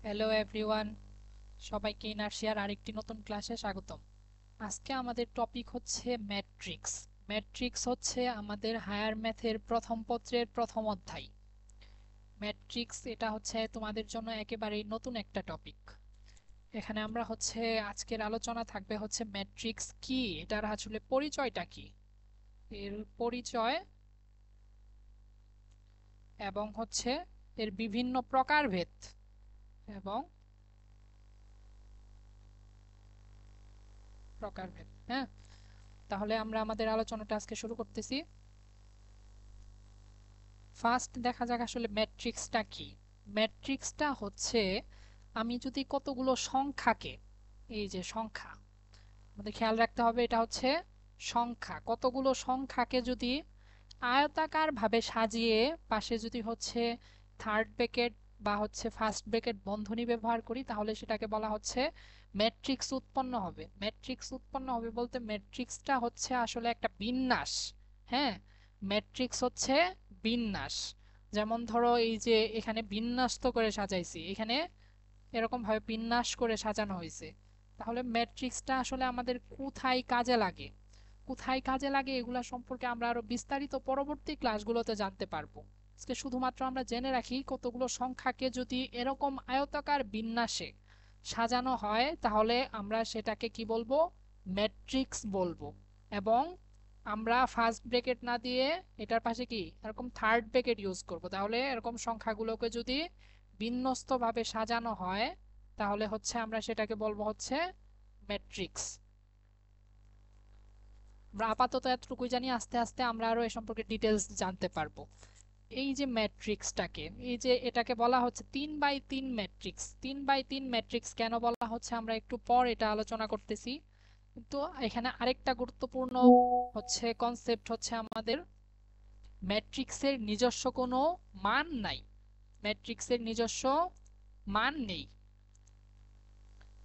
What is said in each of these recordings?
Hello everyone, সবাইকে ইনার্শিয়ার আরেকটি নতুন ক্লাসে স্বাগতম। আজকে আমাদের টপিক হচ্ছে ম্যাট্রিক্স। ম্যাট্রিক্স হচ্ছে আমাদের হায়ার ম্যাথের প্রথম পত্রের প্রথম অধ্যায়। ম্যাট্রিক্স এটা হচ্ছে তোমাদের জন্য একেবারেই নতুন একটা টপিক। এখানে আমরা হচ্ছে আজকের আলোচনা থাকবে হচ্ছে ম্যাট্রিক্স কি, এটার আসলে পরিচয়টা কি, এর পরিচয় এবং হচ্ছে এর বিভিন্ন প্রকারভেদ এবং প্রকারভেদ। হ্যাঁ, তাহলে আমরা আমাদের আলোচনাটা আজকে শুরু করতেছি। ফার্স্ট দেখা যাক আসলে ম্যাট্রিক্সটা কি। ম্যাট্রিক্সটা হচ্ছে আমি যদি কতগুলো সংখ্যাকে, এই যে সংখ্যা, আমাদের খেয়াল রাখতে হবে এটা হচ্ছে সংখ্যা, কতগুলো সংখ্যাকে যদি আয়তাকার ভাবে সাজিয়ে পাশে যদি হচ্ছে থার্ড ব্র্যাকেট বা হচ্ছে ফার্স্ট ব্র্যাকেট বন্ধনী ব্যবহার করি তাহলে সেটাকে বলা হচ্ছে ম্যাট্রিক্স উৎপন্ন হবে। ম্যাট্রিক্স উৎপন্ন হবে বলতে ম্যাট্রিক্সটা হচ্ছে আসলে একটা বিন্যাস। হ্যাঁ, ম্যাট্রিক্স হচ্ছে বিন্যাস। যেমন ধরো এই যে এখানে বিন্যস্ত করে সাজাইছি, এখানে এরকম ভাবে বিন্যাস করে সাজানো হয়েছে। তাহলে ম্যাট্রিক্সটা আসলে আমাদের কোথায় কাজে লাগে, কোথায় কাজে লাগে এগুলা সম্পর্কে আমরা আরো বিস্তারিত পরবর্তী ক্লাসগুলোতে জানতে পারবো। আজকে শুধুমাত্র আমরা জেনে রাখি কতগুলো সংখ্যাকে যদি এরকম আয়তাকার বিন্যাসে সাজানো হয় তাহলে আমরা সেটাকে কি বলবো, ম্যাট্রিক্স বলবো। এবং আমরা ফার্স্ট ব্র্যাকেট না দিয়ে এটার পাশে কি এরকম থার্ড ব্র্যাকেট ইউজ করব, তাহলে এরকম সংখ্যাগুলোকে যদি বিন্যস্ত ভাবে সাজানো হয় তাহলে হচ্ছে আমরা সেটাকে বলবো হচ্ছে ম্যাট্রিক্স। আমরা আপাতত এতটুকুই জানি, আস্তে আস্তে আমরা আরো এ সম্পর্কে ডিটেলস জানতে পারবো। এই যে ম্যাট্রিক্সটাকে, এই যে এটাকে বলা হচ্ছে 3x3 ম্যাট্রিক্স। 3x3 ম্যাট্রিক্স কেন বলা হচ্ছে আমরা একটু পর এটা আলোচনা করতেছি। কিন্তু এখানে আরেকটা গুরুত্বপূর্ণ হচ্ছে কনসেপ্ট হচ্ছে আমাদের ম্যাট্রিক্সের নিজস্ব কোনো মান নাই। ম্যাট্রিক্সের নিজস্ব মান নেই।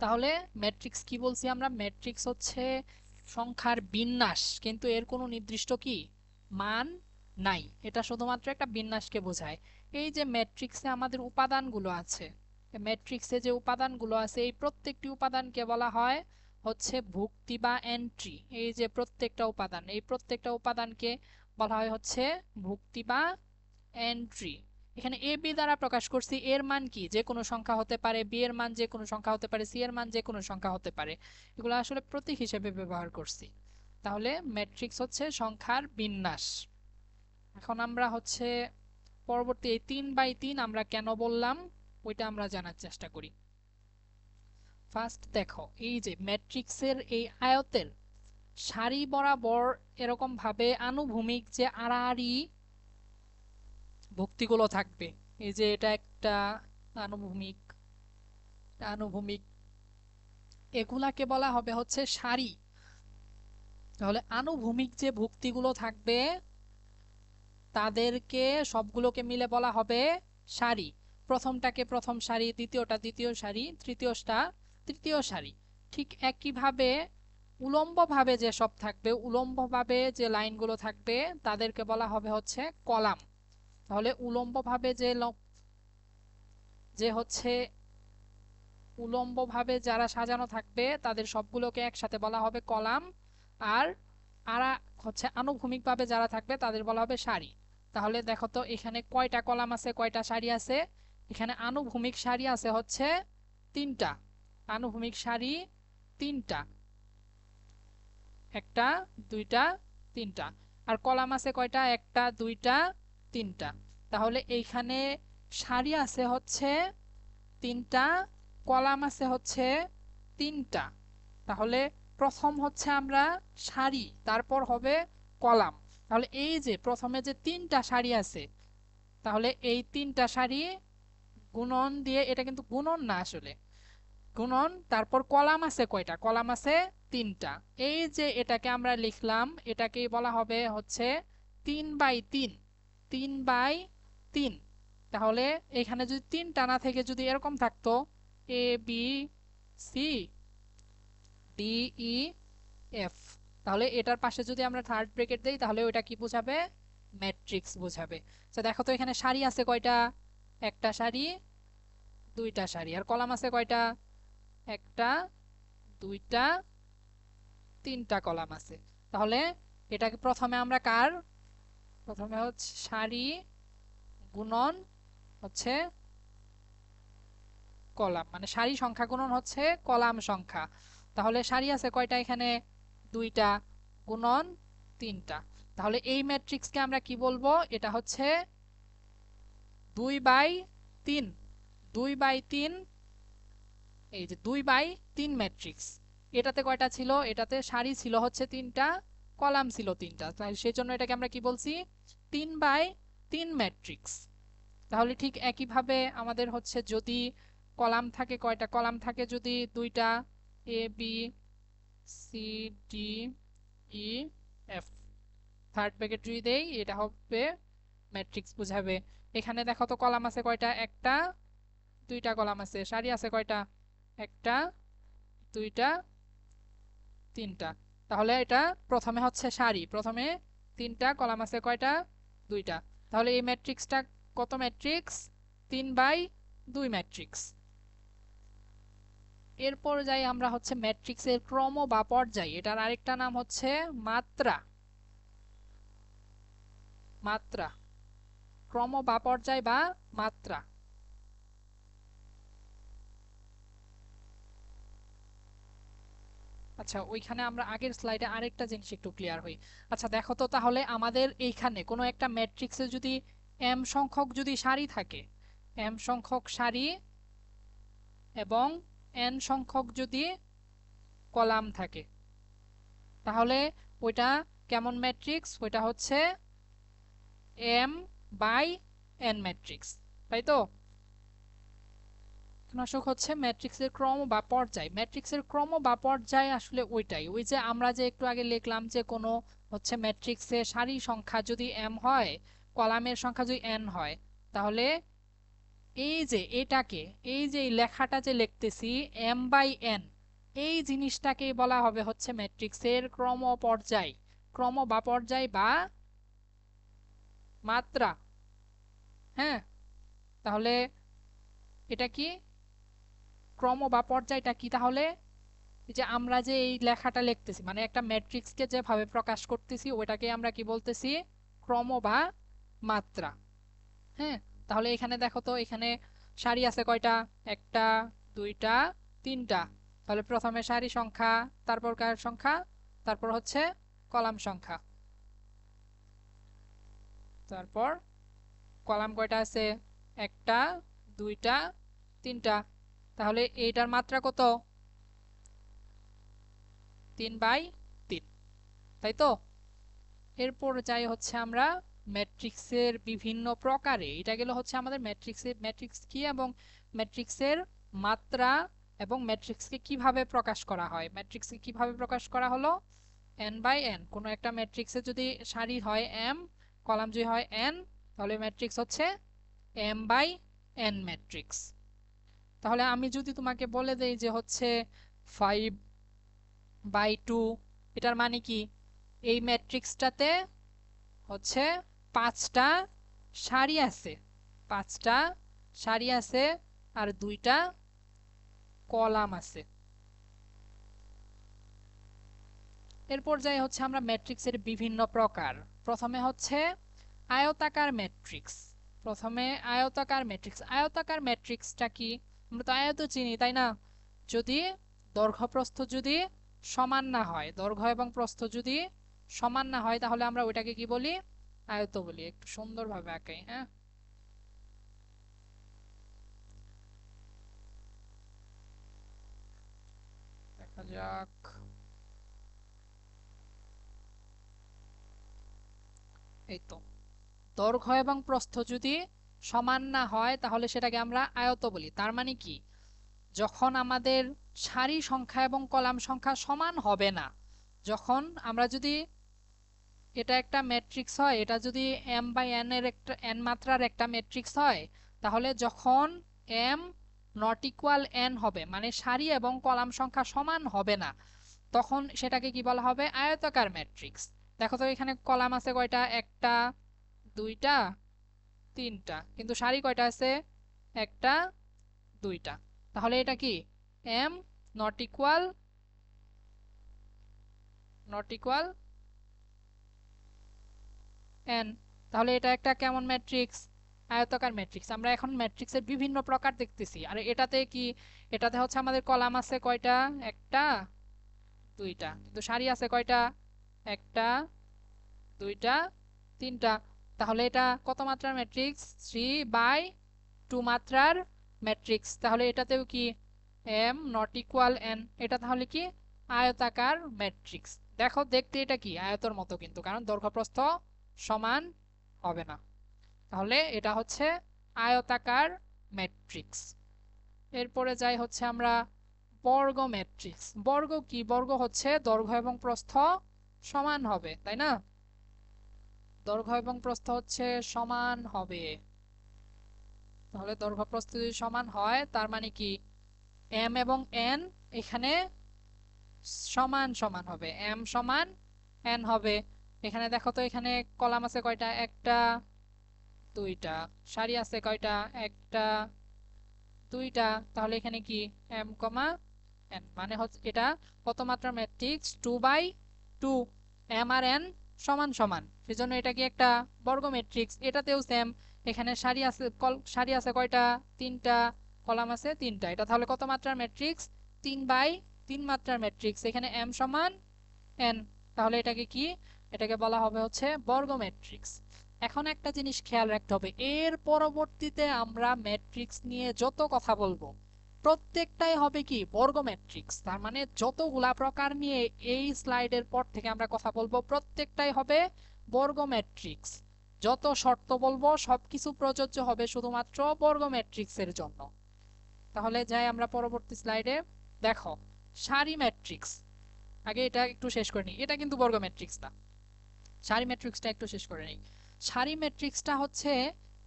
তাহলে ম্যাট্রিক্স কি বলছি আমরা, ম্যাট্রিক্স হচ্ছে সংখ্যার বিন্যাস, কিন্তু এর কোনো নির্দিষ্ট কি মান নাই, এটা শুধুমাত্র একটা বিন্যাসকে বোঝায়। এই যে ম্যাট্রিক্সে আমাদের উপাদানগুলো আছে, ম্যাট্রিক্সে যে উপাদানগুলো আছে এই প্রত্যেকটি উপাদানকে বলা হয় হচ্ছে ভুক্তি বা এন্ট্রি। এই যে প্রত্যেকটা উপাদান, এই প্রত্যেকটা উপাদানকে বলা হয় হচ্ছে ভুক্তি বা এন্ট্রি। এখানে এ বি দ্বারা প্রকাশ করছি, এর মান কি যে কোনো সংখ্যা হতে পারে, বি এর মান যে কোনো সংখ্যা হতে পারে, সি এর মান যে কোনো সংখ্যা হতে পারে, এগুলো আসলে প্রতীক হিসেবে ব্যবহার করছি। তাহলে ম্যাট্রিক্স হচ্ছে সংখ্যার বিন্যাস। এখন আমরা হচ্ছে পরবর্তী এই 3x3 আমরা কেন বললাম ওইটা আমরা জানার চেষ্টা করি। ফার্স্ট দেখো এই যে ম্যাট্রিক্সের এই আয়তের সারি বরাবর এরকম ভাবে আনুভূমিক যে আড়াআড়ি ভুক্তিগুলো থাকবে। এই যে এটা একটা আনুভূমিক, আনুভূমিক, এগুলাকে বলা হবে হচ্ছে সারি। তাহলে আনুভূমিক যে ভুক্তিগুলো থাকবে তাদেরকে সবগুলোকে মিলে বলা হবে সারি। প্রথমটাকে প্রথম সারি, দ্বিতীয়টা দ্বিতীয় সারি, তৃতীয়টা তৃতীয় সারি। ঠিক একইভাবে উলম্বভাবে যে সব থাকবে, উলম্বভাবে যে লাইনগুলো থাকবে তাদেরকে বলা হবে হচ্ছে কলাম। তাহলে উলম্বভাবে যে যে হচ্ছে উলম্বভাবে যারা সাজানো থাকবে তাদের সবগুলোকে একসাথে বলা হবে কলাম। আর আরা হচ্ছে আনুভূমিকভাবে যারা থাকবে তাদের বলা হবে সারি। তাহলে দেখো তো এখানে কয়টা কলাম আছে, কয়টা সারি আছে। এখানে আনুভূমিক সারি আছে হচ্ছে তিনটা। আনুভূমিক সারি তিনটা, একটা, দুইটা, তিনটা। আর কলাম আছে কয়টা, একটা, দুইটা, তিনটা। তাহলে এইখানে সারি আছে হচ্ছে তিনটা, কলাম আছে হচ্ছে তিনটা। তাহলে প্রথম হচ্ছে আমরা সারি, তারপর হবে কলাম। তাহলে এই যে প্রথমে যে তিনটা সারি আছে, তাহলে এই তিনটা সারি গুণন দিয়ে, এটা কিন্তু গুণন না আসলে, গুণন, তারপর কলাম আছে কয়টা, কলাম আছে তিনটা। এই যে এটাকে আমরা লিখলাম এটাকেই বলা হবে হচ্ছে 3x3। 3x3। তাহলে এখানে যদি তিনটা না থেকে যদি এরকম থাকতো A B C D E F, তাহলে এটার পাশে যদি আমরা থার্ড ব্র্যাকেট দেই তাহলে ওটা কি বোঝাবে, ম্যাট্রিক্স বোঝাবে। তো দেখো তো এখানে সারি আছে কয়টা, একটা সারি, দুইটা সারি। আর কলাম আছে কয়টা? একটা, দুইটা, তিনটা কলাম আছে। তাহলে এটাকে প্রথমে আমরা কার, প্রথমে হচ্ছে সারি গুণন হচ্ছে কলাম, মানে সারি সংখ্যা গুণন হচ্ছে কলাম সংখ্যা। তাহলে সারি আছে কয়টা এখানে? দুইটা, গুণন তিনটা। তাহলে এই ম্যাট্রিক্সকে আমরা কি বলবো? এটা হচ্ছে 2/3। 2/3, এই যে 2/3 ম্যাট্রিক্স। এটাতে কয়টা ছিল? এটাতে সারি ছিল হচ্ছে তিনটা, কলাম ছিল তিনটা, তাই সেই জন্য এটাকে আমরা কি বলছি? 3/3 ম্যাট্রিক্স। তাহলে ঠিক একইভাবে আমাদের হচ্ছে যদি কলাম থাকে, কয়টা কলাম থাকে? যদি দুইটা, A B C D E F, third bracket যদি দেই এটা হবে ম্যাট্রিক্স বুঝাবে। এখানে দেখো তো কলাম আছে কয়টা? একটা, দুইটা কলাম আছে। সারি আছে কয়টা? একটা, দুইটা, তিনটা। তাহলে এটা প্রথমে হচ্ছে সারি, প্রথমে তিনটা কলাম আছে কয়টা? দুইটা। তাহলে এই ম্যাট্রিক্সটা কত ম্যাট্রিক্স? 3/2 ম্যাট্রিক্স। এরপর যাই আমরা হচ্ছে ম্যাট্রিক্সের ক্রম বা পর্যায়, এটার আরেকটা নাম হচ্ছে মাত্রা। মাত্রা, ক্রম বা পর্যায় বা মাত্রা। আচ্ছা, ওইখানে আমরা আগের স্লাইডে আরেকটা জিনিস একটু ক্লিয়ার হই। আচ্ছা দেখো তো, তাহলে আমাদের এইখানে কোনো একটা ম্যাট্রিক্সে যদি m সংখ্যক যদি সারি থাকে, m সংখ্যক সারি এবং n সংখ্যক যদি কলাম থাকে, তাহলে ওইটা কেমন ম্যাট্রিক্স? ওইটা হচ্ছে m/n ম্যাট্রিক্স, তাই তো? কীটনাশক হচ্ছে ম্যাট্রিক্সের ক্রম বা পর্যায়। ম্যাট্রিক্সের ক্রম বা পর্যায় আসলে ওইটাই, ওই যে আমরা যে একটু আগে লিখলাম যে কোনো হচ্ছে ম্যাট্রিক্সে সারি সংখ্যা যদি m হয়, কলামের সংখ্যা যদি n হয়, তাহলে এই যে এটাকে, এই যে এই লেখাটা যে লিখতেছি m/n, এই জিনিসটাকেই বলা হবে হচ্ছে ম্যাট্রিক্সের ক্রম পর্যায়। ক্রম বা পর্যায় বা মাত্রা। হ্যাঁ, তাহলে এটা কি? ক্রম বা পর্যায়টা কি তাহলে? এই যে আমরা যে এই লেখাটা লিখতেছি, মানে একটা ম্যাট্রিক্সকে যেভাবে প্রকাশ করতেছি ওটাকে আমরা কি বলতেছি? ক্রম বা মাত্রা। হ্যাঁ, তাহলে এখানে দেখো তো, এখানে সারি আছে কয়টা? একটা, দুইটা, তিনটা। তাহলে প্রথমে সারি সংখ্যা, তারপর কার সংখ্যা, তারপর হচ্ছে কলাম সংখ্যা। তারপর কলাম কয়টা আছে? একটা, দুইটা, তিনটা। তাহলে এইটার মাত্রা কত? 3/3, তাই তো? এরপর যাই হচ্ছে আমরা ম্যাট্রিক্সের বিভিন্ন প্রকারে। এটা গেল হচ্ছে আমাদের ম্যাট্রিক্সের, ম্যাট্রিক্স কি এবং ম্যাট্রিক্সের মাত্রা, এবং ম্যাট্রিক্সকে কিভাবে প্রকাশ করা হয়। ম্যাট্রিক্সকে কিভাবে প্রকাশ করা হলো? n/n। কোনো একটা ম্যাট্রিক্সে যদি সারি হয় m, কলাম যদি হয় n, তাহলে ম্যাট্রিক্স হচ্ছে m/n ম্যাট্রিক্স। তাহলে আমি যদি তোমাকে বলে দেই যে হচ্ছে 5/2, এটার মানে কি? এই ম্যাট্রিক্সটাতে হচ্ছে পাঁচটা সারি আছে, পাঁচটা সারি আছে, আর দুইটা কলাম আছে। এরপর যাই হচ্ছে আমরা ম্যাট্রিক্সের বিভিন্ন প্রকার। প্রথমে হচ্ছে আয়তাকার ম্যাট্রিক্স। প্রথমে আয়তাকার ম্যাট্রিক্স। আয়তাকার ম্যাট্রিক্সটা কি? আমরা তো আয়ত চিনি, তাই না? যদি দৈর্ঘ্য প্রস্থ যদি সমান না হয়, দৈর্ঘ্য এবং প্রস্থ যদি সমান না হয়, তাহলে আমরা ওইটাকে কি বলি? আয়ত বলি। একটু সুন্দরভাবে আঁকাই, হ্যাঁ। দেখা যাক। এই তো, দৈর্ঘ্য এবং প্রস্থ যদি সমান না হয় তাহলে সেটাকে আমরা আয়ত বলি। তার মানে কি? যখন আমাদের সারি সংখ্যা এবং কলাম সংখ্যা সমান হবে না, যখন আমরা যদি, এটা একটা ম্যাট্রিক্স হয়, এটা যদি m/n এর একটা n মাত্রার একটা ম্যাট্রিক্স হয়, তাহলে যখন m নট ইকুয়াল n হবে, মানে সারি এবং কলাম সংখ্যা সমান হবে না, তখন সেটাকে কি বলা হবে? আয়তাকার ম্যাট্রিক্স। দেখো তো এখানে কলাম আছে কয়টা? একটা, দুইটা, তিনটা, কিন্তু সারি কয়টা আছে? একটা, দুইটা। তাহলে এটা কি এম নট ইকুয়াল এন। তাহলে এটা একটা কেমন ম্যাট্রিক্স? আয়তাকার ম্যাট্রিক্স। আমরা এখন ম্যাট্রিক্সের বিভিন্ন প্রকার দেখতেছি। আর এটাতে কি, এটাতে হচ্ছে আমাদের কলাম আছে কয়টা? একটা, দুইটা। কিন্তু সারি আছে কয়টা? একটা, দুইটা, তিনটা। তাহলে এটা কত মাত্রার ম্যাট্রিক্স? 3/2 মাত্রার ম্যাট্রিক্স। তাহলে এটাতেও কি এম নট ইকুয়াল এন। এটা তাহলে কি আয়তাকার ম্যাট্রিক্স। দেখো দেখতে এটা কি আয়তর মতো, কিন্তু কারণ দৈর্ঘ্য প্রস্থ সমান হবে না। তাহলে এটা হচ্ছে আয়তাকার ম্যাট্রিক্স। এরপরে যাই হচ্ছে আমরা বর্গ ম্যাট্রিক্স। বর্গ কি? বর্গ হচ্ছে দৈর্ঘ্য এবং প্রস্থ সমান হবে, তাই না? দৈর্ঘ্য এবং প্রস্থ হচ্ছে সমান হবে। তাহলে দৈর্ঘ্য প্রস্থ যদি সমান হয় তার মানে কি এম এবং এন এখানে সমান সমান হবে, এম সমান এন হবে। এখানে দেখো তো, এখানে কলাম আছে কয়টা? একটা, দুইটা। সারি আছে কয়টা? একটা, দুইটা। তাহলে এখানে কি এম কমা এন, মানে হচ্ছে এটা কত মাত্রার ম্যাট্রিক্স? 2/2। এম আর এন সমান সমান, সেজন্য এটা কি একটা বর্গ ম্যাট্রিক্স। এটাতেও সেম। এখানে সারি আছে, সারি আছে কয়টা? তিনটা। কলাম আছে তিনটা। এটা তাহলে কত মাত্রার ম্যাট্রিক্স? 3/3 মাত্রার ম্যাট্রিক্স। এখানে এম সমান এন। তাহলে এটাকে কি, এটাকে বলা হবে হচ্ছে বর্গ ম্যাট্রিক্স। এখন একটা জিনিস খেয়াল রাখতে হবে, এর পরবর্তীতে আমরা ম্যাট্রিক্স নিয়ে যত কথা বলবো প্রত্যেকটাই হবে কি বর্গ ম্যাট্রিক্স। তার মানে যতগুলা প্রকার নিয়ে এই স্লাইডের পর থেকে আমরা কথা বলবো প্রত্যেকটাই হবে বর্গ ম্যাট্রিক্স। যত শর্ত বলবো সবকিছু প্রযোজ্য হবে শুধুমাত্র বর্গ ম্যাট্রিক্সের জন্য। তাহলে যাই আমরা পরবর্তী স্লাইডে। দেখো সারি ম্যাট্রিক্স, আগে এটা একটু শেষ করে নিই। এটা কিন্তু বর্গ ম্যাট্রিক্স না, সারি ম্যাট্রিক্সটা একটু শেষ করে নিই। সারি ম্যাট্রিক্সটা হচ্ছে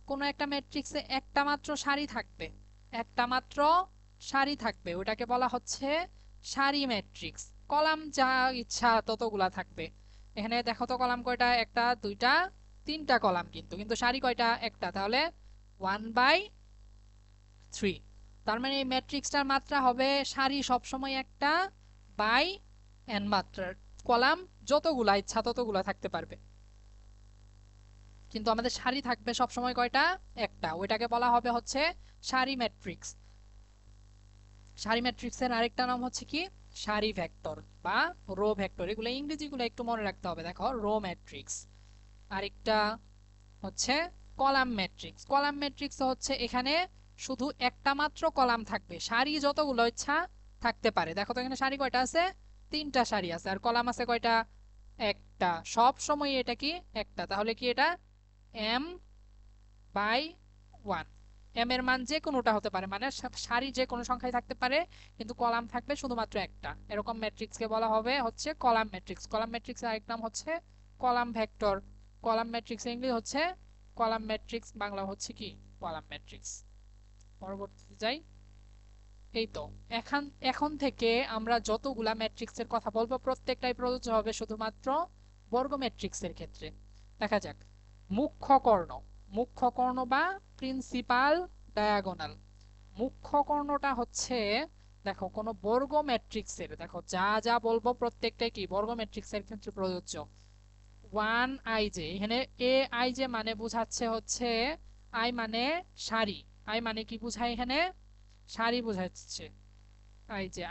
কোনো একটা ম্যাট্রিক্সে একটা মাত্র সারি থাকবে, একটা মাত্র সারি থাকবে, ওটাকে বলা হচ্ছে সারি ম্যাট্রিক্স। কলাম যা ইচ্ছা ততগুলা থাকবে। এখানে দেখো তো কলাম কয়টা? একটা, দুইটা, তিনটা কলাম, কিন্তু কিন্তু সারি কয়টা? একটা। তাহলে 1/3। তার মানে এই ম্যাট্রিক্সটার মাত্রা হবে সারি সবসময় একটা বাই এন মাত্রার, কলাম যতগুলা ইচ্ছা ততগুলা থাকতে পারবে, কিন্তু আমাদের সারি থাকবে সবসময় কয়টা? একটা। ওইটাকে বলা হবে হচ্ছে সারি ম্যাট্রিক্স। সারি ম্যাট্রিক্সের আরেকটা নাম হচ্ছে কি সারি ভেক্টর বা রো ভেক্টর। এগুলো ইংরেজিগুলো একটু মনে রাখতে হবে। দেখো রো ম্যাট্রিক্স। আরেকটা হচ্ছে কলাম ম্যাট্রিক্স। কলাম ম্যাট্রিক্স হচ্ছে এখানে শুধু একটা মাত্র কলাম থাকবে, সারি যতগুলো ইচ্ছা থাকতে পারে। দেখো তো এখানে সারি কয়টা আছে? তিনটা সারি আছে। আর কলাম আছে কয়টা? একটা। সব সময় এটা কি একটা। তাহলে কি এটা m/1। এম এর মান যে কোনোটা হতে পারে, মানে সারি যে কোনো সংখ্যায় থাকতে পারে, কিন্তু কলাম থাকবে শুধুমাত্র একটা। এরকম ম্যাট্রিক্সকে বলা হবে হচ্ছে কলাম ম্যাট্রিক্স। কলাম ম্যাট্রিক্সের আরেক নাম হচ্ছে column vector. Column matrix English হচ্ছে কলাম ম্যাট্রিক্স, বাংলা হচ্ছে কি কলাম ম্যাট্রিক্স। পরবর্তীতে যাই। এই তো এখন এখন থেকে আমরা যতগুলা ম্যাট্রিক্সের কথা বলবো প্রত্যেকটাই প্রযোজ্য হবে শুধুমাত্র বর্গ ম্যাট্রিক্সের ক্ষেত্রে। দেখা যাক মুখ্য কর্ণ। মুখ্য কর্ণ বা প্রিন্সিপাল ডায়াগোনাল। মুখ্য কর্ণটা হচ্ছে, দেখো কোন বর্গ ম্যাট্রিক্সের, দেখো যা যা বলবো প্রত্যেকটাই কি বর্গ ম্যাট্রিক্সের ক্ষেত্রে প্রযোজ্য। 1i এখানে ai মানে বোঝাচ্ছে হচ্ছে আই মানে সারি। আই মানে কি বোঝায়? এখানে সারি বোঝাচ্ছে।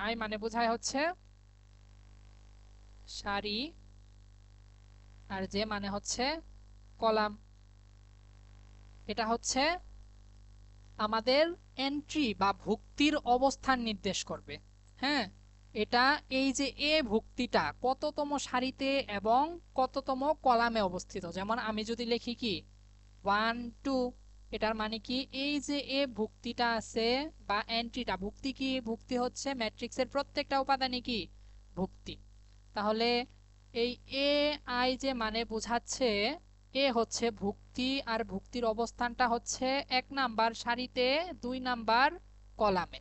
আই মানে বোঝায় হচ্ছে সারি, আর যে মানে হচ্ছে কলাম। এটা হচ্ছে আমাদের এন্ট্রি বা ভুক্তির অবস্থান নির্দেশ করবে। হ্যাঁ, এটা এই যে ভুক্তিটা কততম সারিতে এবং কততম কলামে অবস্থিত। যেমন আমি যদি লিখি কি 1 2, এটার মানে কি এই যে ভুক্তিটা আছে বা এন্ট্রিটা, ভুক্তি কি? ভুক্তি হচ্ছে ম্যাট্রিক্সের প্রত্যেকটা উপাদানই কি ভুক্তি। তাহলে এই আই যে মানে বোঝাচ্ছে হচ্ছে ভুক্তি, আর ভুক্তির অবস্থানটা হচ্ছে 1 নাম্বার সারিতে, 2 নাম্বার কলামে।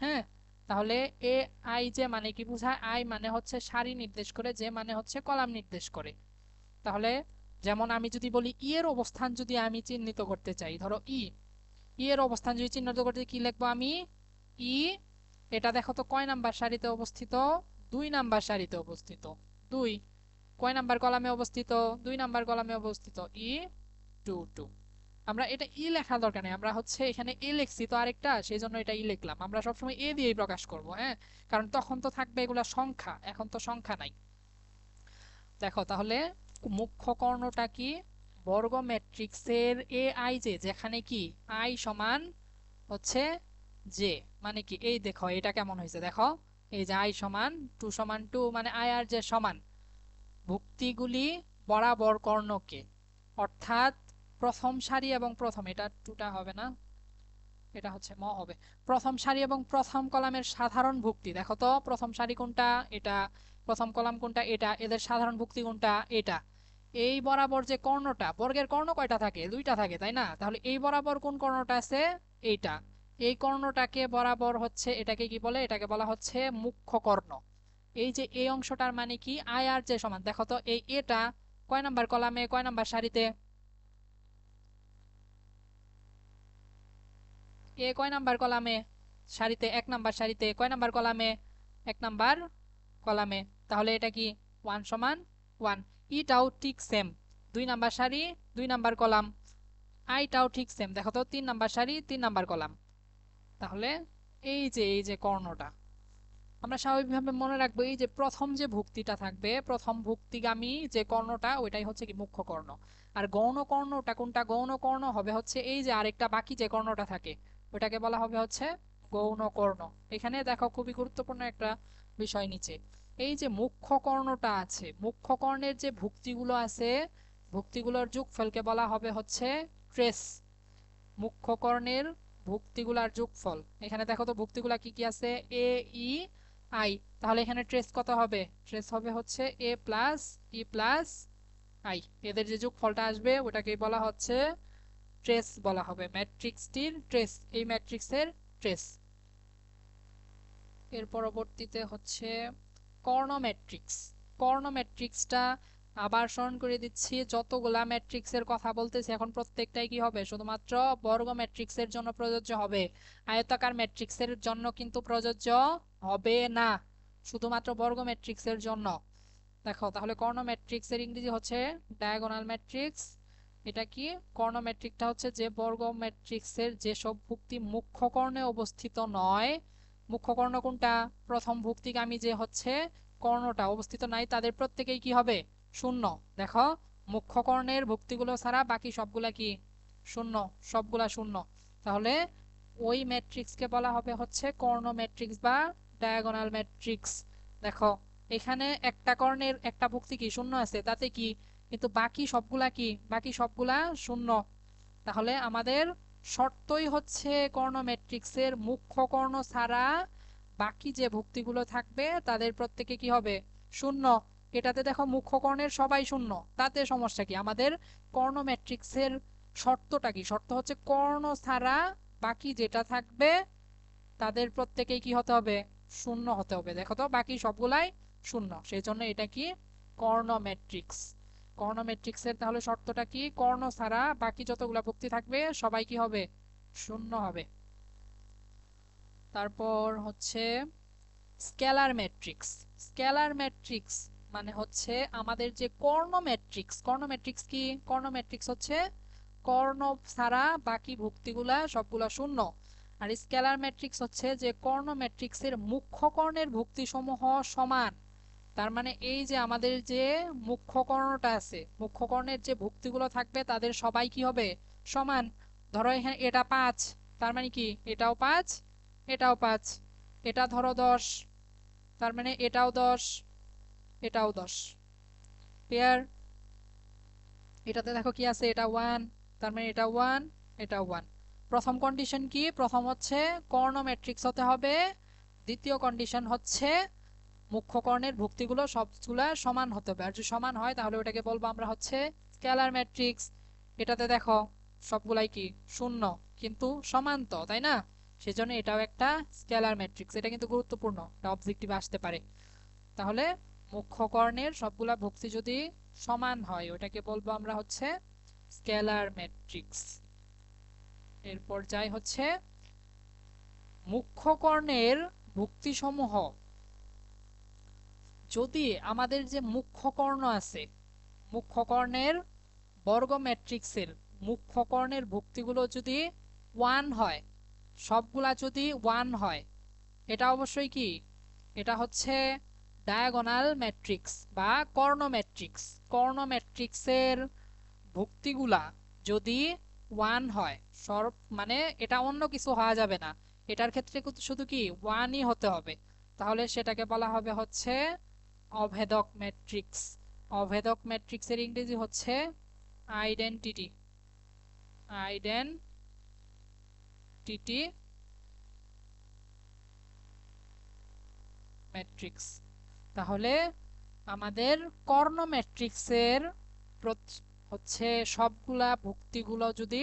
হ্যাঁ, তাহলে আই যে মানে কি বোঝায়? আই মানে হচ্ছে সারি নির্দেশ করে, যে মানে হচ্ছে কলাম নির্দেশ করে। তাহলে যেমন আমি যদি বলি ই এর অবস্থান যদি আমি চিহ্নিত করতে চাই, ধরো ই, ই এর অবস্থান যদি চিহ্নিত করতে কি লিখবো আমি ই এটা দেখো তো কয় নাম্বার সারিতে অবস্থিত 2 নাম্বার সারিতে অবস্থিত 2 কয় নাম্বার কলামে অবস্থিত 2 নাম্বার কলামে অবস্থিত ই 2 আমরা এটা ই লেখার দরকার নেই আমরা হচ্ছে এখানে এ লিখছি তো আরেকটা সেই জন্য এটা ই লিখলাম আমরা সবসময় এ দিয়েই প্রকাশ করব হ্যাঁ কারণ তখন তো থাকবে এগুলা সংখ্যা এখন তো সংখ্যা নাই দেখো তাহলে মুখ্য কর্ণটা কি বর্গ ম্যাট্রিক্সের এ আই জে যেখানে কি আই সমান হচ্ছে জে মানে কি এই দেখো এটা কেমন হয়েছে দেখো এই যে আই সমান 2 মানে আই আর জে সমান ভুক্তিগুলি বরাবর কর্ণকে অর্থাৎ প্রথম সারি এবং প্রথম এটা টুটা হবে না এটা হচ্ছে ম হবে প্রথম সারি এবং প্রথম কলামের সাধারণ ভুক্তি দেখো তো প্রথম সারি কোনটা এটা প্রথম কলাম কোনটা এটা এদের সাধারণ ভুক্তি কোনটা এটা এই বরাবর যে কর্ণটা বর্গের কর্ণ কয়টা থাকে 2টা থাকে তাই না তাহলে এই বরাবর কোন কর্ণটা আছে এইটা এই কর্ণটাকে বরাবর হচ্ছে এটাকে কি বলে এটাকে বলা হচ্ছে মুখ্য কর্ণ এই যে এই অংশটার মানে কি আই আর যে সমান দেখো তো এই এটা কয় নাম্বার কলামে কয় নাম্বার সারিতে এ কয় নাম্বার কলামে সারিতে 1 নাম্বার সারিতে কয় নাম্বার কলামে 1 নাম্বার কলামে তাহলে এটা কি 1 সমান 1 ইটাও ঠিক সেম 2 নাম্বার সারি 2 নাম্বার কলাম আইটাও ঠিক সেম দেখো তো 3 নাম্বার সারি 3 নাম্বার কলাম তাহলে এই যে কর্ণটা আমরা স্বাভাবিকভাবে মনে রাখবো এই যে প্রথম যে ভুক্তিটা থাকবে প্রথম ভুক্তিগামী যে কর্ণটা ওইটাই হচ্ছে কি মুখ্য কর্ণ আর গৌণ কর্ণটা কোনটা গৌণ কর্ণ হবে হচ্ছে এই যে আরেকটা বাকি যে কর্ণটা থাকে ওটাকে বলা হবে হচ্ছে গৌণ কর্ণ এখানে দেখো খুবই গুরুত্বপূর্ণ একটা বিষয় নিচে এই যে মুখ্য কর্ণটা আছে মুখ্য কর্ণের যে ভুক্তিগুলো আছে ভুক্তিগুলোর যোগফলকে বলা হবে হচ্ছে ট্রেস মুখ্য কর্ণের ভুক্তিগুলার যোগফল এখানে দেখো তো ভুক্তিগুলা কি কি আছে এ ই আই তাহলে এখানে ট্রেস কত হবে ট্রেস হবে হচ্ছে এ প্লাস ই প্লাস আই এদের যে যোগফলটা আসবে ওটাকে বলা হচ্ছে ট্রেস বলা হবে ম্যাট্রিক্সটির ট্রেস এই ম্যাট্রিক্সের ট্রেস এর পরবর্তীতে হচ্ছে কর্ণ ম্যাট্রিক্স কর্ণ ম্যাট্রিক্সটা আবার স্মরণ করে দিচ্ছি যতগুলা ম্যাট্রিক্সের কথা বলতেছি এখন প্রত্যেকটাই কি হবে শুধুমাত্র বর্গ ম্যাট্রিক্সের জন্য প্রযোজ্য হবে আয়তাকার ম্যাট্রিক্সের জন্য কিন্তু প্রযোজ্য হবে না শুধুমাত্র বর্গ ম্যাট্রিক্সের জন্য দেখো তাহলে কর্ণ ম্যাট্রিক্সের ইংরেজি হচ্ছে ডায়াগোনাল ম্যাট্রিক্স এটা কি কর্ণ ম্যাট্রিক্সটা হচ্ছে যে বর্গ ম্যাট্রিক্সের যেসব ভুক্তি মুখ্য কর্ণে অবস্থিত নয় মুখ্য কর্ণ কোনটা প্রথম ভুক্তিগামী যে হচ্ছে কর্ণটা অবস্থিত নাই তাদের প্রত্যেকেই কি হবে শূন্য দেখো মুখ্য কর্ণের ভুক্তিগুলো ছাড়া বাকি সবগুলা কি শূন্য সবগুলা শূন্য তাহলে ওই ম্যাট্রিক্সকে বলা হবে হচ্ছে কর্ণ ম্যাট্রিক্স বা ডায়াগোনাল ম্যাট্রিক্স দেখো এখানে একটা কর্ণের একটা ভুক্তি কি শূন্য আছে তাতে কি কিন্তু বাকি সবগুলা কি বাকি সবগুলা শূন্য তাহলে আমাদের শর্তই হচ্ছে কর্ণ ম্যাট্রিক্সের মুখ্য কর্ণ ছাড়া বাকি যে ভুক্তিগুলো থাকবে তাদের প্রত্যেকে কি হবে শূন্য এটাতে দেখো মুখ্য কর্ণের সবাই শূন্য তাতে সমস্যা কি আমাদের কর্ণ ম্যাট্রিক্সের শর্তটা কি শর্ত হচ্ছে কর্ণ ছাড়া বাকি যেটা থাকবে তাদের প্রত্যেকেই কি হতে হবে শূন্য হতে হবে দেখো তো বাকি সবগুলাই শূন্য সেই জন্য এটা কি কর্ণ ম্যাট্রিক্স কর্ণ ম্যাট্রিক্সের তাহলে শর্তটা কি কর্ণ ছাড়া বাকি যতগুলা ভুক্তি থাকবে সবাই কি হবে শূন্য হবে তারপর হচ্ছে স্কেলার ম্যাট্রিক্স স্কেলার ম্যাট্রিক্স মানে হচ্ছে আমাদের যে কর্ণ ম্যাট্রিক্স কি কর্ণ ম্যাট্রিক্স হচ্ছে কর্ণ ছাড়া বাকি ভুক্তিগুলা সবগুলা শূন্য আর স্কেলার ম্যাট্রিক্স হচ্ছে যে কর্ণ ম্যাট্রিক্সের মুখ্য কর্ণের ভুক্তিসমূহ সমান তার মানে এই যে আমাদের যে মুখ্য কর্ণটা আছে মুখ্য কর্ণের যে ভুক্তিগুলো থাকবে তাদের সবাই কি হবে সমান ধরো এখানে এটা 5 তার মানে কি এটাও 5 এটাও 5 এটা ধরো 10 তার মানে এটাও 10 এটাও 10 পেয়ার এটাতে দেখো কি আছে এটা 1 তার মানে এটা 1 এটা 1 প্রথম কন্ডিশন কি প্রথম হচ্ছে কর্ণ ম্যাট্রিক্স হতে হবে দ্বিতীয় কন্ডিশন হচ্ছে মুখ্য কর্ণের ভুক্তিগুলো সবগুলা সমান হতে হবে আর যদি সমান হয় তাহলে ওটাকে বলবো আমরা হচ্ছে স্কেলার ম্যাট্রিক্স এটাতে দেখো সবগুলাই কি শূন্য কিন্তু সমান তো তাই না সেজন্য এটাও একটা স্কেলার ম্যাট্রিক্স এটা কিন্তু গুরুত্বপূর্ণ এটা অবজেক্টিভে আসতে পারে তাহলে মুখ্য কর্ণের সবগুলা ভুক্তি যদি সমান হয় ওটাকে বলবো আমরা হচ্ছে স্কেলার ম্যাট্রিক্স এরপর যাই হচ্ছে মুখ্য কর্ণের ভুক্তিসমূহ। যদি আমাদের যে মুখ্য কর্ণ আছে, মুখ্য কর্ণের বর্গ ম্যাট্রিক্সের মুখ্য কর্ণের ভুক্তিগুলো যদি 1 হয়, সবগুলা যদি 1 হয়, এটা অবশ্যই কি, এটা হচ্ছে ডায়াগোনাল ম্যাট্রিক্স বা কর্ণ ম্যাট্রিক্স। কর্ণ ম্যাট্রিক্সের ভুক্তিগুলা যদি 1 হয়, সর্ব মানে এটা অন্য কিছু হওয়া যাবে না, এটার ক্ষেত্রে কিন্তু শুধু কি 1ই হতে হবে, তাহলে সেটাকে বলা হবে হচ্ছে অভেদক ম্যাট্রিক্স। অভেদক ম্যাট্রিক্সের ইংরেজি হচ্ছে আইডেন্টিটি। Identity matrix. তাহলে আমাদের কর্ণ ম্যাট্রিক্সের হচ্ছে সবগুলা ভুক্তিগুলো যদি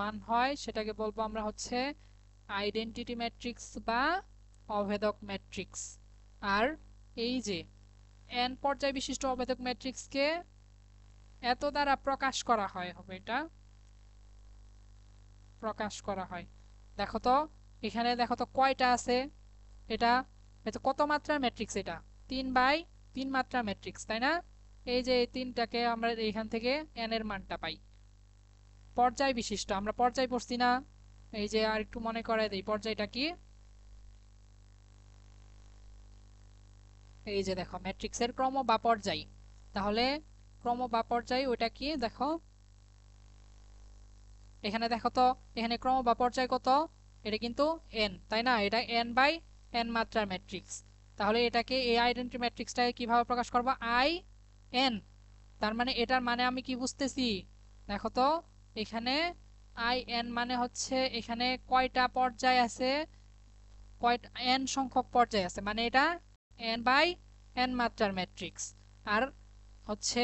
1 হয়, সেটাকে বলবো আমরা হচ্ছে আইডেন্টিটি ম্যাট্রিক্স বা অভেদক ম্যাট্রিক্স। আর এই যে n পর্যায় বিশিষ্ট অভেদক ম্যাট্রিক্সকে এত দ্বারা প্রকাশ করা হয়, হবে এটা প্রকাশ করা হয়। দেখো তো, এখানে দেখো তো কয়টা আছে, এটা এটা কত মাত্রার ম্যাট্রিক্স, এটা 3 বাই 3 মাত্রার ম্যাট্রিক্স, তাই না? এই যে এই তিনটাকে আমরা এইখান থেকে n এর মানটা পাই। পর্যায় বিশিষ্ট, আমরা পর্যায় পড়ছি না? এই যে আর একটু মনে করায় দেই পর্যায়টা কি। এই যে দেখো ম্যাট্রিক্সের ক্রম বা পর্যায়, তাহলে ক্রম বা পর্যায় ওইটা কি দেখো, এখানে দেখো তো, এখানে ক্রম বা পর্যায় কত, এটা কিন্তু n, তাই না? এটা n/n মাত্রার ম্যাট্রিক্স। তাহলে এটাকে এই আইডেন্টিটি ম্যাট্রিক্সটাকে কিভাবে প্রকাশ করব, n। তার মানে এটার মানে আমি কি বুঝতেছি, দেখো তো, এখানে n মানে হচ্ছে এখানে কয়টা পর্যায় আছে, কয়টা n সংখ্যক পর্যায় আছে, মানে এটা n/n মাত্রার ম্যাট্রিক্স। আর হচ্ছে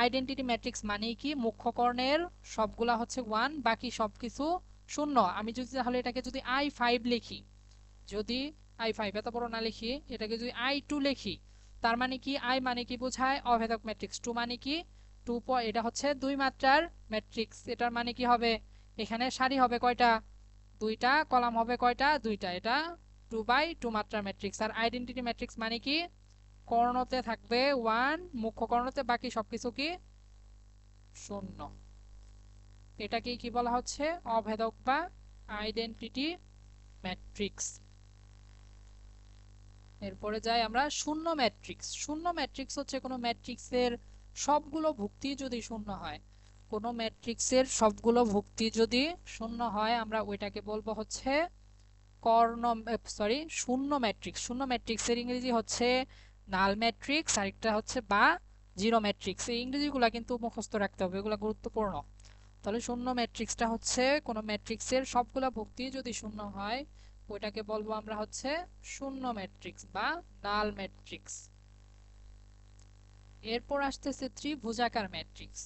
আইডেন্টিটি ম্যাট্রিক্স মানে কি, মুখ্য কর্ণের সবগুলা হচ্ছে 1, বাকি সবকিছু 0। আমি যদি তাহলে এটাকে যদি i5 লিখি, যদি i5 এত বড় না লিখি, এটাকে যদি i2 লিখি, তার মানে কি, i মানে কি বোঝায় অভেদক ম্যাট্রিক্স, 2 মানে কি 2, এটা হচ্ছে 2 মাত্রার ম্যাট্রিক্স। এটার মানে কি হবে, এখানে সারি হবে কয়টা, 2টা, কলাম হবে কয়টা, 2টা, এটা 2/2 মাত্রার ম্যাট্রিক্স। আর আইডেন্টিটি ম্যাট্রিক্স মানে কি, কর্ণতে থাকবে 1, মুখ্য কর্ণতে বাকি সবকিছু কি 0। এটাকে কি বলা হচ্ছে, অভেদক বা আইডেন্টিটি ম্যাট্রিক্স। এরপরে যাই আমরা শূন্য ম্যাট্রিক্স। শূন্য ম্যাট্রিক্স হচ্ছে কোনো ম্যাট্রিক্সের সবগুলো ভুক্তি যদি শূন্য হয়, কোনো ম্যাট্রিক্সের সবগুলো ভুক্তি যদি শূন্য হয়, আমরা ওইটাকে বলবো হচ্ছে শূন্য ম্যাট্রিক্স। শূন্য ম্যাট্রিক্সের ইংরেজি হচ্ছে নাল ম্যাট্রিক্স, আরেকটা হচ্ছে বা জিরো ম্যাট্রিক্স। এই ইংরেজিগুলা কিন্তু মুখস্থ রাখতে হবে, এগুলো গুরুত্বপূর্ণ। তাহলে শূন্য ম্যাট্রিক্সটা হচ্ছে কোনো ম্যাট্রিক্সের সবগুলা ভুক্তি যদি শূন্য হয়, ওইটাকে বলবো আমরা হচ্ছে শূন্য ম্যাট্রিক্স বা নাল ম্যাট্রিক্স। এরপর আসতেছে ত্রিভুজাকার ম্যাট্রিক্স।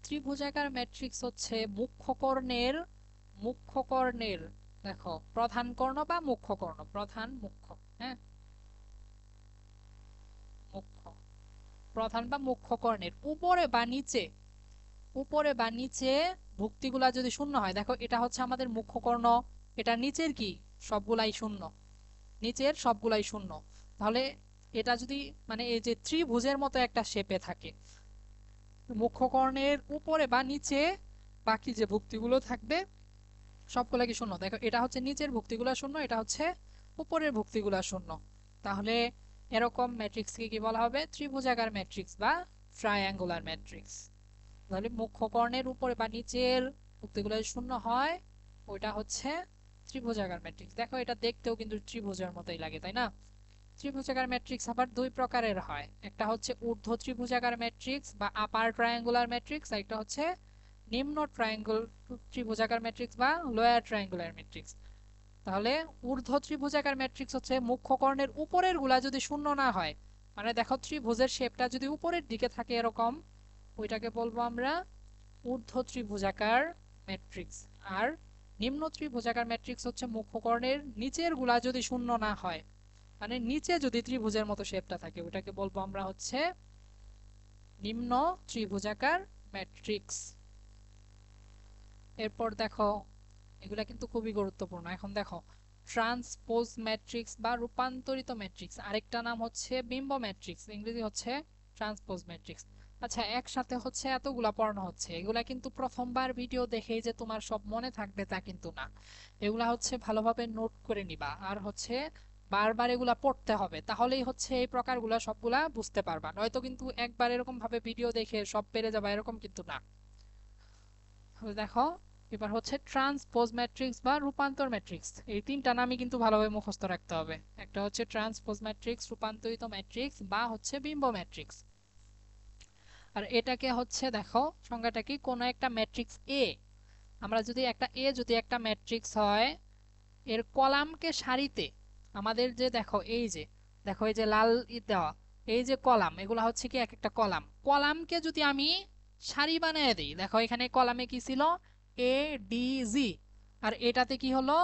ত্রিভুজাকার ম্যাট্রিক্স হচ্ছে মুখ্য কর্ণের দেখো প্রধান কর্ণ বা মুখ্য কর্ণ, প্রধান মুখ্য, হ্যাঁ, মুখ্য, প্রধান বা মুখ্য কর্ণের উপরে বা নিচে ভুক্তিগুলা যদি শূন্য হয়, দেখো এটা হচ্ছে আমাদের মুখ্য কর্ণ, এটা নিচের কি সবগুলাই শূন্য, নিচের সবগুলাই শূন্য। তাহলে এটা যদি মানে এই যে ত্রিভুজের মতো একটা শেপে থাকে, মুখ্য কর্ণের উপরে বা নিচে বাকি যে ভুক্তিগুলো থাকবে সবগুলা কি শূন্য, দেখো এটা হচ্ছে নিচের ভুক্তিগুলা শূন্য, এটা হচ্ছে উপরের ভুক্তিগুলা শূন্য। তাহলে এরকম ম্যাট্রিক্সকে কি বলা হবে, ত্রিভুজাকার ম্যাট্রিক্স বা ট্রায়াঙ্গুলার ম্যাট্রিক্স। তাহলে মুখ্য কর্ণের উপরে বা নিচের ভুক্তিগুলো শূন্য হয়, ওইটা হচ্ছে ত্রিভুজাকার ম্যাট্রিক্স। দেখো এটা দেখতেও কিন্তু ত্রিভুজের মতোই লাগে, তাই না? ত্রিভুজাকার ম্যাট্রিক্স আবার দুই প্রকারের হয়, একটা হচ্ছে ঊর্ধ্ব ত্রিভুজাকার ম্যাট্রিক্স বা আপার ট্রায়াঙ্গুলার ম্যাট্রিক্স, আর একটা হচ্ছে নিম্ন ত্রিভুজাকার ম্যাট্রিক্স বা লোয়ার ট্রায়াঙ্গুলার ম্যাট্রিক্স। তাহলে ঊর্ধ্ব ত্রিভুজাকার ম্যাট্রিক্স হচ্ছে মুখ্য কর্ণের উপরের গুলা যদি শূন্য না হয়, মানে দেখো ত্রিভুজের শেপটা যদি উপরের দিকে থাকে এরকম, ওইটাকে বলবো আমরা ঊর্ধ্ব ত্রিভুজাকার ম্যাট্রিক্স। আর নিম্ন ত্রিভুজাকার ম্যাট্রিক্স হচ্ছে মুখ্য কর্ণের নিচের গুলা যদি শূন্য না হয়, মানে নিচে যদি ত্রিভুজের মতো শেপটা থাকে, ওটাকে বলবো আমরা হচ্ছে নিম্ন ত্রিভুজাকার ম্যাট্রিক্স। এরপর দেখো এগুলা কিন্তু খুবই গুরুত্বপূর্ণ। এখন দেখো, ট্রান্সপোজ ম্যাট্রিক্স বা রূপান্তরিত ম্যাট্রিক্স, আরেকটা নাম হচ্ছে বিম্ব ম্যাট্রিক্স, ইংরেজি হচ্ছে ট্রান্সপোজ ম্যাট্রিক্স। আচ্ছা, একসাথে হচ্ছে এতগুলা পড়ানো হচ্ছে, এগুলা কিন্তু প্রথমবার ভিডিও দেখেই যে তোমার সব মনে থাকবে তা কিন্তু না। এগুলা হচ্ছে ভালোভাবে নোট করে নিবা, আর হচ্ছে বারবার এগুলা পড়তে হবে, তাহলেই হচ্ছে এই প্রকারগুলা সবগুলা বুঝতে পারবা। নয়তো কিন্তু একবার এরকম ভাবে ভিডিও দেখে সব পেরে যাবা এরকম কিন্তু না। তাহলে দেখো, এবার হচ্ছে ট্রান্সপোজ ম্যাট্রিক্স বা রূপান্তর ম্যাট্রিক্স, এই তিনটা নামই কিন্তু ভালোভাবে মুখস্থ রাখতে হবে। একটা হচ্ছে ট্রান্সপোজ ম্যাট্রিক্স, রূপান্তরিত ম্যাট্রিক্স বা হচ্ছে বিম্ব ম্যাট্রিক্স। আর এটাকে হচ্ছে দেখো সংজ্ঞাটা কি, কোন একটা ম্যাট্রিক্স এ, আমরা যদি একটা এ যদি একটা ম্যাট্রিক্স হয়, এর কলামকে সারিতে আমাদের যে দেখো এই যে, দেখো এই যে লাল দেওয়া, এই যে কলাম, এগুলা হচ্ছে কি এক একটা কলাম, কলামকে যদি আমি সারি বানিয়ে দিই, দেখো এখানে কলামে কি ছিল, এ ডি জি, আর এটাতে কি হলো,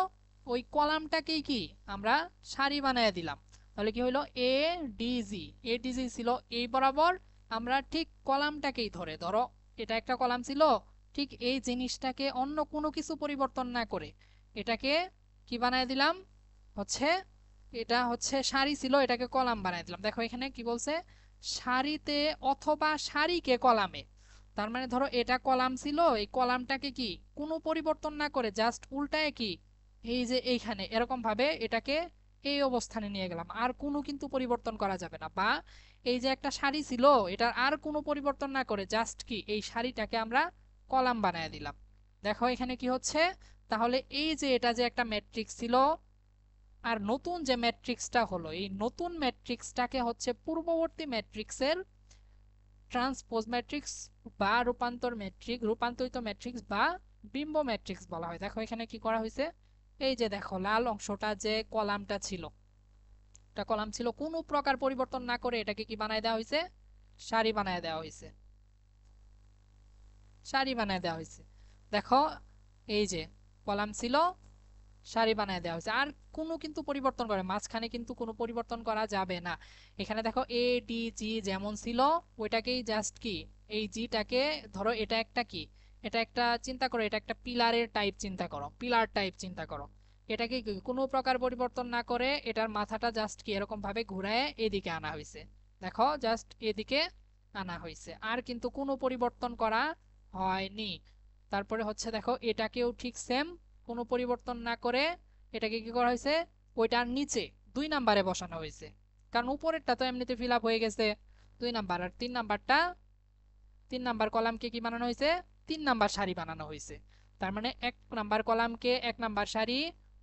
ওই কলামটাকেই কি আমরা সারি বানিয়ে দিলাম। তাহলে কি হলো, A D G, A D G ছিল এই বরাবর, আমরা ঠিক কলামটাকেই ধরে, ধরো এটা একটা কলাম ছিল, ঠিক এই জিনিসটাকে অন্য কোনো কিছু পরিবর্তন না করে এটাকে কি বানায় দিলাম, হচ্ছে এটা হচ্ছে সারি ছিল, এটাকে কলাম বানায় দিলাম। দেখো এখানে কি বলছে, সারিতে অথবা সারিকে কলামে। তার মানে ধরো এটা কলাম ছিল, এই কলামটাকে কি কোনো পরিবর্তন না করে জাস্ট উল্টায় কি এই যে এইখানে এরকম ভাবে এটাকে এই অবস্থানে নিয়ে গেলাম, আর কোনো কিন্তু পরিবর্তন করা যাবে না। বা এই যে একটা সারি ছিল, এটার আর কোনো পরিবর্তন না করে জাস্ট কি এই সারিটাকে আমরা কলাম বানায় দিলাম। দেখো এখানে কি হচ্ছে, তাহলে এই যে এটা যে একটা ম্যাট্রিক্স ছিল, আর নতুন যে ম্যাট্রিক্সটা হলো, এই নতুন ম্যাট্রিক্সটাকে হচ্ছে পূর্ববর্তী ম্যাট্রিক্সের ট্রান্সপোজ ম্যাট্রিক্স বা রূপান্তরিত ম্যাট্রিক্স বা বিম্ব ম্যাট্রিক্স বলা হয়। দেখো এখানে কি করা হয়েছে, এই যে দেখো লাল অংশটা যে কলামটা ছিল, এটা কলাম ছিল, কোনো প্রকার পরিবর্তন না করে এটাকে কি বানায় দেওয়া হয়েছে, সারি বানায় দেওয়া হয়েছে, সারি বানায় দেওয়া হয়েছে। দেখো এই যে কলাম ছিল, সারি বানায় দেওয়া হয়েছে, আর কোনো কিন্তু পরিবর্তন করে মাঝখানে কিন্তু কোনো পরিবর্তন করা যাবে না। এখানে দেখো এ ডি জি যেমন ছিল, ওইটাকেই জাস্ট কি এই জিটাকে, ধরো এটা একটা কি, এটা একটা চিন্তা করো, এটা একটা পিলারের টাইপ চিন্তা করো, পিলার টাইপ চিন্তা করো, এটাকে কি কোনো প্রকার পরিবর্তন না করে এটার মাথাটা জাস্ট কি এরকম ভাবে ঘুরায় এদিকে আনা হয়েছে। দেখো জাস্ট এদিকে আনা হয়েছে, আর কিন্তু কোনো পরিবর্তন করা হয়নি। তারপরে হচ্ছে দেখো এটাকেও ঠিক সেম, কোনো পরিবর্তন না করে এটাকে কি করা হয়েছে, ওইটার নিচে 2 নম্বরে বসানো হয়েছে, কারণ উপরেরটা তো এমনিতে ফিল আপ হয়ে গেছে 2 নাম্বার, আর 3 নাম্বারটা, 3 নাম্বার কলামকে কি বানানো হয়েছে, 3 নাম্বার সারি বানানো হয়েছে। তার মানে 1 নাম্বার কলামকে 1 নাম্বার সারি,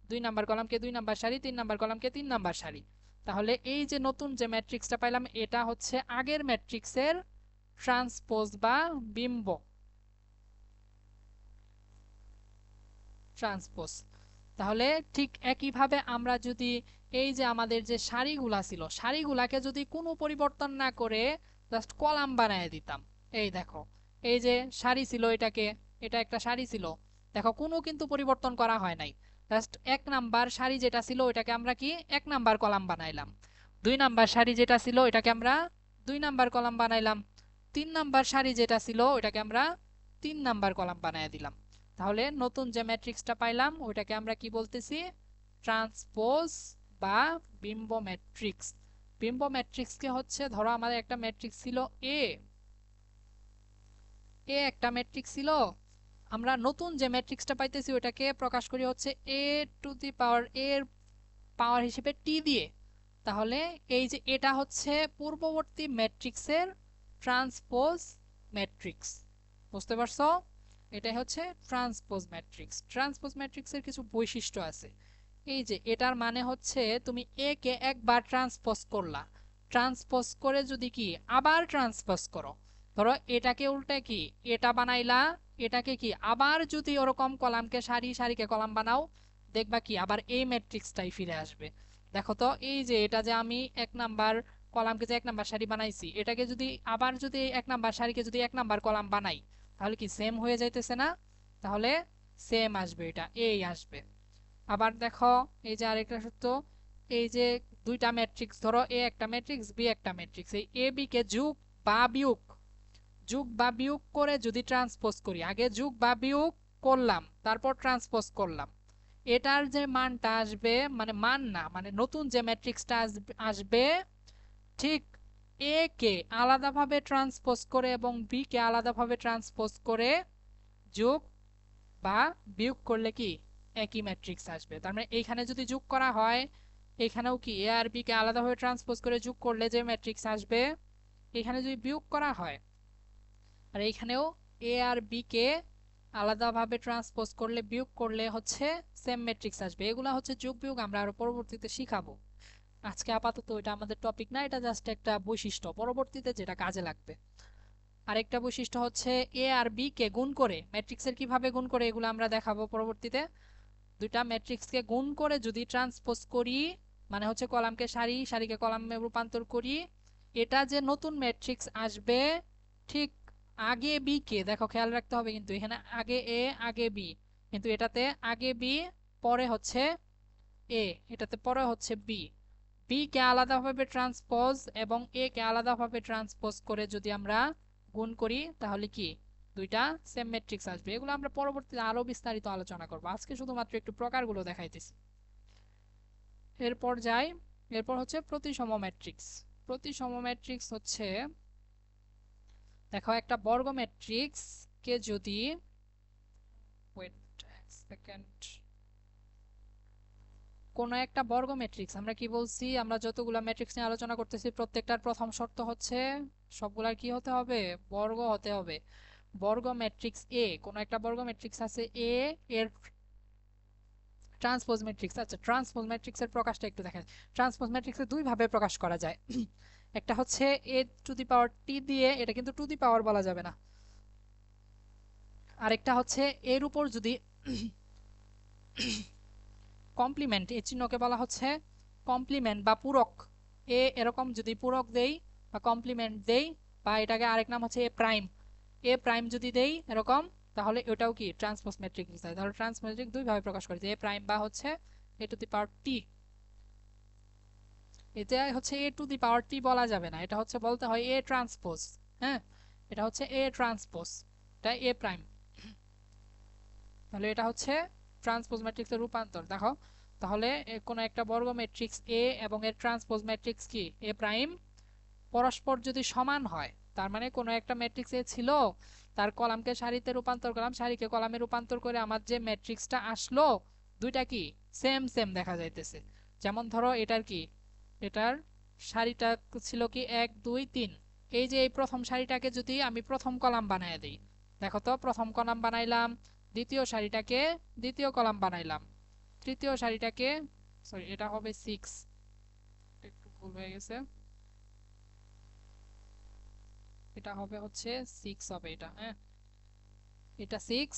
2 নাম্বার কলামকে 2 নাম্বার সারি, 3 নাম্বার কলামকে 3 নাম্বার সারি। তাহলে এই যে নতুন যে ম্যাট্রিক্সটা পাইলাম, এটা হচ্ছে আগের ম্যাট্রিক্সের ট্রান্সপোজ বা বিম্ব, ট্রান্সপোজ। তাহলে ঠিক একইভাবে আমরা যদি এই যে আমাদের যে সারিগুলা ছিল, সারিগুলাকে যদি কোনো পরিবর্তন না করে জাস্ট কলাম বানায় দিতাম, এই দেখো এই যে সারি ছিল, এটাকে, এটা একটা সারি ছিল, দেখো কোনো কিন্তু পরিবর্তন করা হয় নাই, জাস্ট 1 নাম্বার সারি যেটা ছিল ওইটাকে আমরা কি 1 নাম্বার কলাম বানাইলাম, 2 নাম্বার সারি যেটা ছিল এটাকে আমরা 2 নাম্বার কলাম বানাইলাম, 3 নাম্বার সারি যেটা ছিল ওইটাকে আমরা 3 নাম্বার কলাম বানায় দিলাম। তাহলে নতুন যে ম্যাট্রিক্সটা পাইলাম ওইটাকে আমরা কি বলতেছি, ট্রান্সপোজ বা বিম্ব ম্যাট্রিক্স। বিম্ব ম্যাট্রিক্সকে হচ্ছে, ধরো আমাদের একটা ম্যাট্রিক্স ছিল এ, এ একটা ম্যাট্রিক্স ছিল, আমরা নতুন যে ম্যাট্রিক্সটা পাইতেছি ওটাকে প্রকাশ করি হচ্ছে এ টু দি পাওয়ার, এর পাওয়ার হিসেবে টি দিয়ে। তাহলে এই যে এটা হচ্ছে পূর্ববর্তী ম্যাট্রিক্সের ট্রান্সপোজ ম্যাট্রিক্স, বুঝতে পারছো, এটাই হচ্ছে ট্রান্সপোজ ম্যাট্রিক্স। ট্রান্সপোজ ম্যাট্রিক্সের কিছু বৈশিষ্ট্য আছে, এই যে এটার মানে হচ্ছে তুমি এ কে একবার ট্রান্সপোজ করলা, ট্রান্সপোজ করে যদি কি আবার ট্রান্সপোজ করো, ধরো এটাকে উল্টে কি এটা বানাইলা, এটাকে কি আবার যদি ওরকম কলামকে সারি, সারিকে কলাম বানাও, দেখবা কি আবার এই ম্যাট্রিক্সটাই ফিরে আসবে। দেখো তো এই যে এটা যে আমি 1 নাম্বার কলামকে যে 1 নাম্বার সারি বানাইছি, এটাকে যদি আবার যদি 1 নাম্বার সারিকে যদি 1 নাম্বার কলাম বানাই, তাহলে কি সেম হয়ে যাইতেছে না, তাহলে সেম আসবে, এটা এই আসবে। আবার দেখো এই যে আরেকটা সূত্র, এই যে দুইটা ম্যাট্রিক্স, ধরো এ একটা ম্যাট্রিক্স বি একটা ম্যাট্রিক্স, এই এ বি কে যোগ বা বিয়োগ, যোগ বা বিয়োগ করে যদি ট্রান্সপোজ করি, আগে যোগ বা বিয়োগ করলাম তারপর ট্রান্সপোজ করলাম, এটার যে মানটা আসবে মানে মান না মানে নতুন যে ম্যাট্রিক্সটা আসবে ঠিক এ কে আলাদাভাবে ট্রান্সপোজ করে এবং বি কে আলাদাভাবে ট্রান্সপোজ করে যোগ বা বিয়োগ করলে কি একই ম্যাট্রিক্স আসবে। তার মানে এইখানে যদি যোগ করা হয় এখানেও কি এ আর বি কে আলাদাভাবে ট্রান্সপোজ করে যোগ করলে যে ম্যাট্রিক্স আসবে, এখানে যদি বিয়োগ করা হয় আর এইখানেও এ আর বি কে আলাদাভাবে ট্রান্সপোজ করলে বিয়োগ করলে হচ্ছে সেম ম্যাট্রিক্স আসবে। এগুলা হচ্ছে যোগ বিয়োগ আমরা আরো পরবর্তীতে শিখাবো, আজকে আপাতত এটা আমাদের টপিক না, এটা জাস্ট একটা বৈশিষ্ট্য পরবর্তীতে যেটা কাজে লাগবে। আরেকটা বৈশিষ্ট্য হচ্ছে এ আর বি কে গুণ করে ম্যাট্রিক্সের কিভাবে গুণ করে এগুলো আমরা দেখাবো পরবর্তীতে। দুইটা ম্যাট্রিক্সকে গুণ করে যদি ট্রান্সপোজ করি মানে হচ্ছে কলামকে সারি সারিকে কলামে রূপান্তর করি, এটা যে নতুন ম্যাট্রিক্স আসবে ঠিক আগে বি কে দেখো খেয়াল রাখতে হবে কিন্তু এখানে আগে এ আগে বি, কিন্তু এটাতে আগে বি পরে হচ্ছে এ, এটাতে পরে হচ্ছে বি, বি কে আলাদাভাবে ট্রান্সপোজ এবং এ কে আলাদাভাবে ট্রান্সপোজ করে যদি আমরা গুণ করি তাহলে কি দুইটা সেম ম্যাট্রিক্স আসবে। এগুলো আমরা পরবর্তীতে আরো বিস্তারিত আলোচনা করব, আজকে শুধুমাত্র একটু প্রকারগুলো দেখাইতেছি। এরপর যাই, এরপর হচ্ছে প্রতিসম ম্যাট্রিক্স। প্রতিসম ম্যাট্রিক্স হচ্ছে দেখো একটা বর্গ ম্যাট্রিক্স কে যদি ওয়েট সেকেন্ড কোন একটা বর্গ ম্যাট্রিক্স আমরা কি বলছি, আমরা যতগুলো ম্যাট্রিক্স নিয়ে আলোচনা করতেছি প্রত্যেকটার প্রথম শর্ত হচ্ছে সবগুলার কি হতে হবে বর্গ হতে হবে। বর্গ ম্যাট্রিক্স এ কোন একটা বর্গ ম্যাট্রিক্স আছে এ এর ট্রান্সপোজ ম্যাট্রিক্স, আচ্ছা ট্রান্সপোজ ম্যাট্রিক্সের প্রকাশটা একটু দেখা যায়। ট্রান্সপোজ ম্যাট্রিক্সে দুই ভাবে প্রকাশ করা যায়, একটা হচ্ছে এ টু দি পাওয়ার টি দিয়ে, এটা কিন্তু টু দি পাওয়ার বলা যাবে না, আরেকটা হচ্ছে এর উপর যদি কমপ্লিমেন্ট এই চিহ্নকে বলা হচ্ছে কমপ্লিমেন্ট বা পূরক, এ এরকম যদি পূরক দেই বা কমপ্লিমেন্ট দেই বা এটাকে আরেক নাম হচ্ছে এ প্রাইম, এ প্রাইম যদি দেই এরকম তাহলে এটাও কি ট্রান্সপোজ ম্যাট্রিক্স বোঝায়। তাহলে ট্রান্সপোজ ম্যাট্রিক্স দুই ভাবে প্রকাশ করা যায়, এ প্রাইম বা হচ্ছে এ টু দি পাওয়ার টি। এটা হচ্ছে এ টু দি পাওয়ার টি বলা যাবে না, এটা হচ্ছে বলতে হয় এ ট্রান্সপোজ। হ্যাঁ, এটা হচ্ছে এ ট্রান্সপোজ, এটা এ প্রাইম। তাহলে এটা হচ্ছে ট্রান্সপোজ ম্যাট্রিক্সের রূপান্তর দেখো। তাহলে কোন একটা বর্গ ম্যাট্রিক্স এ এবং এর ট্রান্সপোজ ম্যাট্রিক্স কি এ প্রাইম পরস্পর যদি সমান হয়, তার মানে কোন একটা ম্যাট্রিক্স এ ছিল তার কলামকে সারিতে রূপান্তর করলাম সারিকে কলামে রূপান্তর করে আমার যে ম্যাট্রিক্সটা আসলো দুইটা কি সেম সেম দেখা যাইতেছে। যেমন ধরো এটার কি এটার সারিটা ছিল কি 1 2 3, এই যে এই প্রথম সারিটাকে যদি আমি প্রথম কলাম বানায় দেই, দেখো তো প্রথম কলাম বানাইলাম, দ্বিতীয় সারিটাকে দ্বিতীয় কলাম বানাইলাম, তৃতীয় সারিটাকে সরি এটা হবে 6, একটু ভুল হয়ে গেছে, এটা হবে হচ্ছে 6 হবে এটা, হ্যাঁ এটা 6।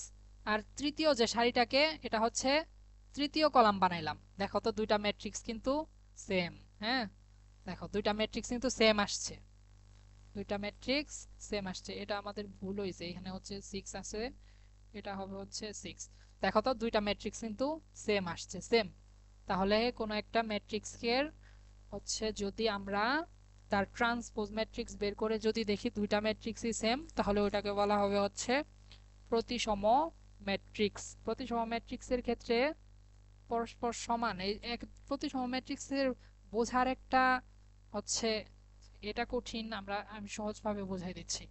আর তৃতীয় যে সারিটাকে এটা হচ্ছে তৃতীয় কলাম বানাইলাম, দেখো তো দুইটা ম্যাট্রিক্স কিন্তু সেম। হ্যাঁ দেখো দুইটা ম্যাট্রিক্স কিন্তু সেম আসছে, দুইটা ম্যাট্রিক্স সেম আসছে, এটা আমাদের ভুল হয়েছে এখানে হচ্ছে 6 আছে, এটা হবে হচ্ছে 6। দেখো তো দুইটা ম্যাট্রিক্স কিন্তু সেম আসছে সেম। তাহলে কোন একটা ম্যাট্রিক্সের হচ্ছে যদি আমরা তার ট্রান্সপোজ ম্যাট্রিক্স বের করে যদি দেখি দুইটা ম্যাট্রিক্সই সেম তাহলে ওটাকে বলা হবে হচ্ছে প্রতিসম ম্যাট্রিক্স। প্রতিসম ম্যাট্রিক্সের ক্ষেত্রে পরস্পর সমান এই এক প্রতিসম ম্যাট্রিক্সের বোঝার একটা হচ্ছে এটা কঠিন, আমি সহজভাবে বোঝাই দিচ্ছি।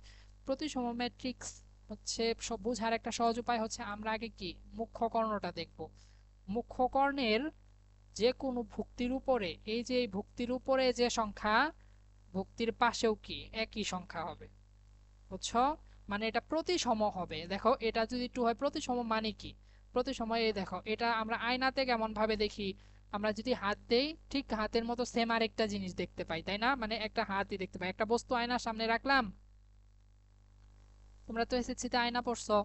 প্রতিসম ম্যাট্রিক্স হচ্ছে সব বোঝার একটা সহজ উপায় হচ্ছে আমরা আগে কি মুখ্য কর্ণটা দেখব। মুখ্য কর্ণের যে কোনো ভুক্তির উপরে এই যে এই ভুক্তির উপরে যে সংখ্যা ভুক্তির পাশেও কি একই সংখ্যা হবে, বুঝছো? মানে এটা প্রতিসম হবে। দেখো এটা যদি 2 হয় প্রতিসম মানে কি প্রতিসম, এই দেখো এটা আমরা আয়নাতে কেমন ভাবে দেখি, আমরা যদি হাত দেই ঠিক হাতের মতো সেম আরেকটা জিনিস দেখতে পাই, তাই না? মানে একটা হাতই দেখতে পাই, একটা বস্তু আয়নার সামনে রাখলাম, তোমরা তো এসএসসিতে আয়না পড়ছো,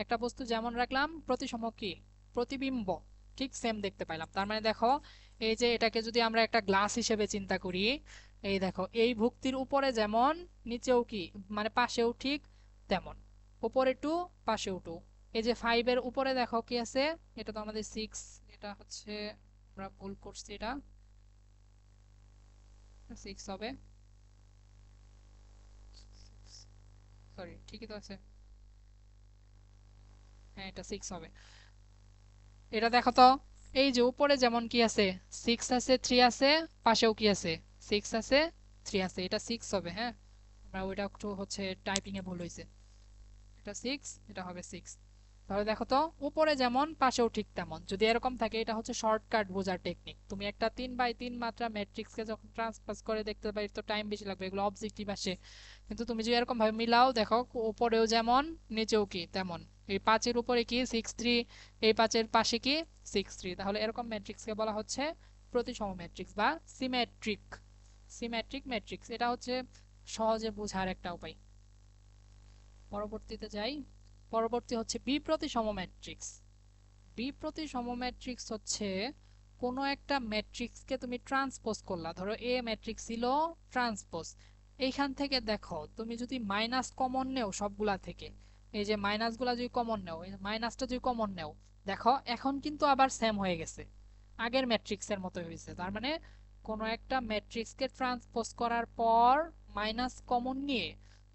একটা বস্তু যেমন রাখলাম প্রতিসম কি প্রতিবিম্ব ঠিক সেম দেখতে পাইলাম। তার মানে দেখো এই যে এটাকে যদি আমরা একটা গ্লাস হিসেবে চিন্তা করি, এই দেখো এই ভুক্তির উপরে যেমন নিচেও কি মানে পাশেও ঠিক তেমন, উপরে 2 পাশেও 2। এই যে 5 এর উপরে দেখো কি আছে, এটা তো আমাদের 6, এটা হচ্ছে আমরা ভুল করছি, এটা 6 হবে, সরি ঠিকই তো আছে, হ্যাঁ এটা 6 হবে। এটা দেখো তো, এই যে উপরে যেমন কি আছে 6 আছে 3 আছে, পাশেও কি আছে 6 আছে 3 আছে, এটা 6 হবে। হ্যাঁ আমরা ওইটা একটু হচ্ছে টাইপিং এ ভুল হয়েছে, এটা 6, এটা হবে 6। তাহলে দেখো তো উপরে যেমন পাশেও ঠিক তেমন, যদি এরকম থাকে এটা হচ্ছে শর্টকাট বোঝার টেকনিক। তুমি একটা 3 বাই 3 মাত্রা ম্যাট্রিক্স কে যখন ট্রান্সপোজ করে দেখতে পারি তো টাইম বেশি লাগবে, এগুলো অবজেক্টিভ আসে। কিন্তু তুমি যদি এরকম ভাবে মিলাও দেখো উপরেও যেমন নিচেও কি তেমন, এই 5 এর উপরে কি 6 3, এই 5 এর পাশে কি 6 3, তাহলে এরকম ম্যাট্রিক্স কে বলা হচ্ছে প্রতিসম ম্যাট্রিক্স বা সিমেট্রিক। সিমেট্রিক ম্যাট্রিক্স এটা হচ্ছে সহজে বোঝার একটা উপায়। পরবর্তীতে যাই, পরবর্তী হচ্ছে বিপ্রতিসম ম্যাট্রিক্স। বিপ্রতিসম ম্যাট্রিক্স হচ্ছে কোনো একটা ম্যাট্রিক্সকে তুমি ট্রান্সপোজ করলা, ধরো এ ম্যাট্রিক্স ছিল ট্রান্সপোজ, এইখান থেকে দেখো তুমি যদি মাইনাস কমন নেও সবগুলা থেকে, এই যে মাইনাসগুলা যদি কমন নেও, এই মাইনাসটা যদি কমন নেও, দেখো এখন কিন্তু আবার সেম হয়ে গেছে, আগের ম্যাট্রিক্সের মতো হয়েছে। তার মানে কোনো একটা ম্যাট্রিক্সকে ট্রান্সপোজ করার পর মাইনাস কমন নিয়ে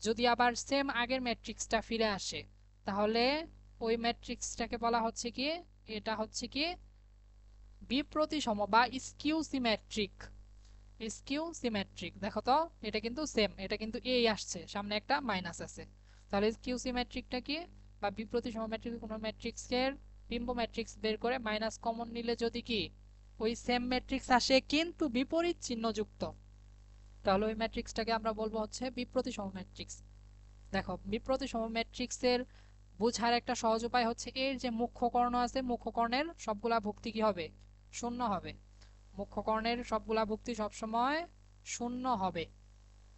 যদি আবার সেম আগের ম্যাট্রিক্সটা ফিরে আসে, তাহলে ওই ম্যাট্রিক্সটাকে বলা হচ্ছে কি, এটা হচ্ছে কি বিপ্রতিসম বা স্কিউ সিমেট্রিক। স্কিউ সিমেট্রিক দেখো তো, এটা কিন্তু সেম, এটা কিন্তু এই আসছে সামনে একটা মাইনাস আছে, তাহলে স্কিউ সিমেট্রিকটা কি বা বিপ্রতিসম ম্যাট্রিক্স কোনো ম্যাট্রিক্সের বিম্ব ম্যাট্রিক্স বের করে মাইনাস কমন নিলে যদি কি ওই সেম ম্যাট্রিক্স আসে কিন্তু বিপরীত চিহ্ন যুক্ত, তাহলে ওই ম্যাট্রিক্সটাকে আমরা বলবো হচ্ছে বিপ্রতিসম ম্যাট্রিক্স। দেখো বিপ্রতিসম ম্যাট্রিক্সের বোঝার একটা সহজ উপায় হচ্ছে এর যে মুখ্য কর্ণ আছে, মুখ্য কর্ণের সবগুলা ভুক্তি কি হবে, শূন্য হবে। মুখ্য কর্ণের সবগুলা ভুক্তি সবসময় শূন্য হবে।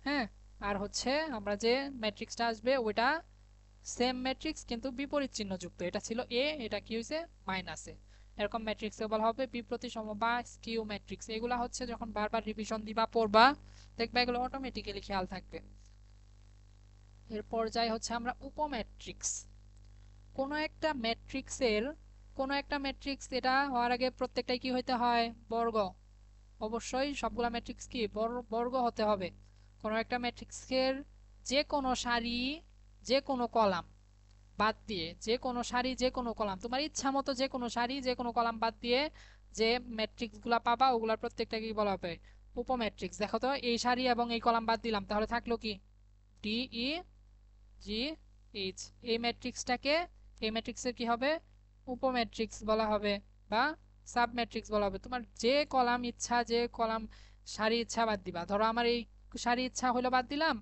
হ্যাঁ, আর হচ্ছে আমরা যে ম্যাট্রিক্সটা আসবে ওইটা সেম ম্যাট্রিক্স কিন্তু বিপরীত চিহ্ন যুক্ত, এটা ছিল এ, এটা কি হয়েছে মাইনাসে, এরকম ম্যাট্রিক্সকে বলা হবে বিপ্রতিসম বা স্কিউ ম্যাট্রিক্স। এগুলা হচ্ছে যখন বারবার রিভিশন দিবা পড়বা দেখবা এগুলো অটোমেটিক্যালি খেয়াল থাকবে। এরপর যাই হচ্ছে আমরা উপম্যাট্রিক্স। কোনো একটা ম্যাট্রিক্সের, কোনো একটা ম্যাট্রিক্স এটা হওয়ার আগে প্রত্যেকটাই কি হইতে হয়, বর্গ। অবশ্যই সবগুলা ম্যাট্রিক্স কি বর্গ হতে হবে। কোনো একটা ম্যাট্রিক্সের যে কোনো সারি, যে কোনো কলাম বাদ দিয়ে, যে কোনো সারি যে কোনো কলাম তোমার ইচ্ছা মতো যে কোনো সারি যে কোনো কলাম বাদ দিয়ে যে ম্যাট্রিক্স গুলা পাবা ওগুলার প্রত্যেকটাকে বলা হবে উপম্যাট্রিক্স। দেখো তো এই সারি এবং এই কলাম বাদ দিলাম, তাহলে থাকলো কি ডি ই জি এইচ, এই ম্যাট্রিক্সটাকে, এই ম্যাট্রিক্সের কি হবে উপম্যাট্রিক্স বলা হবে বা সাব ম্যাট্রিক্স বলা হবে। তোমার যে কলাম ইচ্ছা, যে কলাম সারি ইচ্ছা বাদ দিবা, ধরো আমার এই সারি ইচ্ছা হইলো বাদ দিলাম,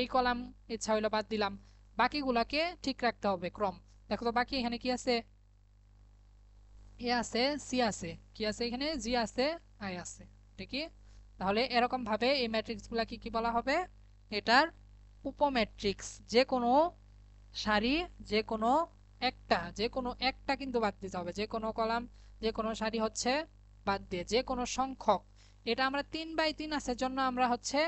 এই কলাম ইচ্ছা হইলো বাদ দিলাম, বাকিগুলাকে ঠিক রাখতে হবে ক্রম। দেখো তো বাকি এখানে কি আছে, এ আছে, সি আছে, কি আছে এখানে জি আছে, আই আছে, এটা কি, তাহলে এরকম ভাবে এই ম্যাট্রিক্স গুলা কি কি বলা হবে, এটার উপম্যাট্রিক্স। যে কোনো সারি, যে কোনো একটা, যে কোনো একটা কিন্তু বাদ দিতে হবে, যে কোনো কলাম যে কোনো সারি হচ্ছে বাদ দিয়ে, যে কোনো সংখ্যক, এটা আমরা 3 বাই 3 আছে জন্য আমরা হচ্ছে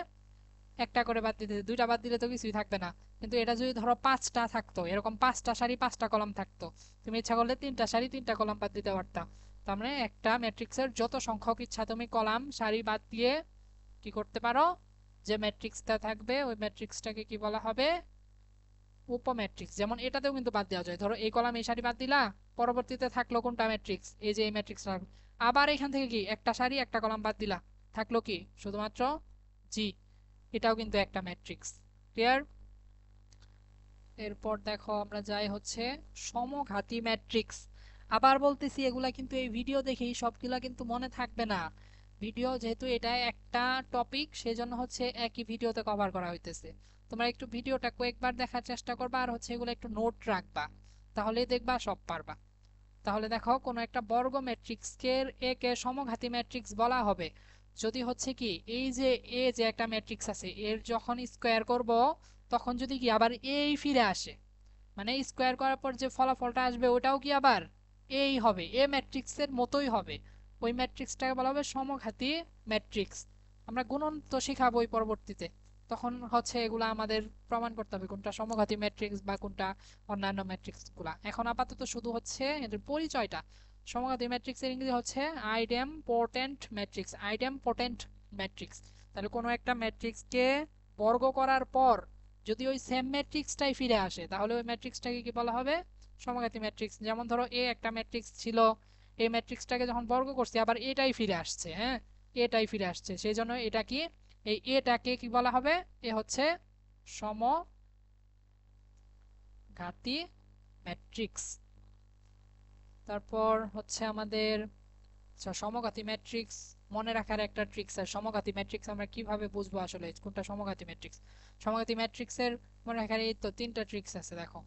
একটা করে বাদ দিতে, দুইটা বাদ দিলে তো কিছুই থাকবে না। কিন্তু এটা যদি ধরো 5টা থাকতো, এরকম 5টা সারি 5টা কলাম থাকতো, তুমি ইচ্ছা করলে 3টা সারি 3টা কলাম বাদ দিতে পারতা। তার মানে একটা ম্যাট্রিক্সের যত সংখ্যক ইচ্ছা তুমি কলাম সারি বাদ দিয়ে কি করতে পারো, যে ম্যাট্রিক্সটা থাকবে ওই ম্যাট্রিক্সটাকে কি বলা হবে উপম্যাট্রিক্স। যেমন এটাতেও কিন্তু বাদ দেওয়া যায়, ধরো এই কলাম এই সারি বাদ দিলা, পরবর্তীতে থাকলো কোনটা ম্যাট্রিক্স, এই যে এই ম্যাট্রিক্সটা, আবার এখান থেকে কি একটা সারি একটা কলাম বাদ দিলা, থাকলো কি শুধুমাত্র জি, এটাও কিন্তু একটা ম্যাট্রিক্স। ক্লিয়ার? এরপর দেখো আমরা যাই হচ্ছে সমঘাতী ম্যাট্রিক্স। আবার বলতেছি এগুলা কিন্তু এই ভিডিও দেখেই সবগুলা কিন্তু মনে থাকবে না, ভিডিও যেহেতু এটা একটা টপিক সেজন্য হচ্ছে একই ভিডিওতে কভার করা হইতেছে। তোমরা একটু ভিডিওটা কয়েকবার দেখার চেষ্টা করবা আর হচ্ছে এগুলো একটু নোট রাখবা, তাহলেই দেখবা সব পারবা। তাহলে দেখো কোনো একটা বর্গ ম্যাট্রিক্সকে একে সমঘাতী ম্যাট্রিক্স বলা হবে যদি হচ্ছে কি এই যে এ যে একটা ম্যাট্রিক্স আছে এর যখন স্কোয়ার করব তখন যদি কি আবার এই ফিরে আসে, মানে স্কোয়ার করার পর যে ফলাফলটা আসবে ওটাও কি আবার এই হবে, এ ম্যাট্রিক্সের মতোই হবে, ওই ম্যাট্রিক্সটাকে বলা হবে সমঘাতী ম্যাট্রিক্স। আমরা গুণন তো শিখাবো ওই পরবর্তীতে, তখন হচ্ছে এগুলা আমাদের প্রমাণ করতে হবে কোনটা সমঘাতী ম্যাট্রিক্স বা কোনটা অন্যান্য ম্যাট্রিক্স গুলা। এখন আপাতত শুধু হচ্ছে এদের পরিচয়টা, সমঘাতী ম্যাট্রিক্সের ইংরেজি হচ্ছে আইডেমপটেন্ট ম্যাট্রিক্স, আইডেমপটেন্ট ম্যাট্রিক্স। তাহলে কোনো একটা ম্যাট্রিক্সকে বর্গ করার পর যদি ওই সেম ম্যাট্রিক্সটাই ফিরে আসে তাহলে ওই ম্যাট্রিক্সটাকে কি বলা হবে সমঘাতী ম্যাট্রিক্স। যেমন ধরো এ একটা ম্যাট্রিক্স ছিল, এই ম্যাট্রিক্সটাকে যখন বর্গ করছি আবার এটাই ফিরে আসছে, হ্যাঁ এটাই ফিরে আসছে, সেই জন্য এটা কি, এই এটাকে কি বলা হবে, এ হচ্ছে সমঘাতী ম্যাট্রিক্স। তারপর হচ্ছে আমাদের, আচ্ছা সমঘাতী ম্যাট্রিক্স মনে রাখার একটা ট্রিক্স আছে। সমঘাতী ম্যাট্রিক্স আমরা কিভাবে বুঝবো আসলে কোনটা সমঘাতী ম্যাট্রিক্স? সমঘাতী ম্যাট্রিক্সের মনে রাখার এই তো তিনটা ট্রিক্স আছে দেখো।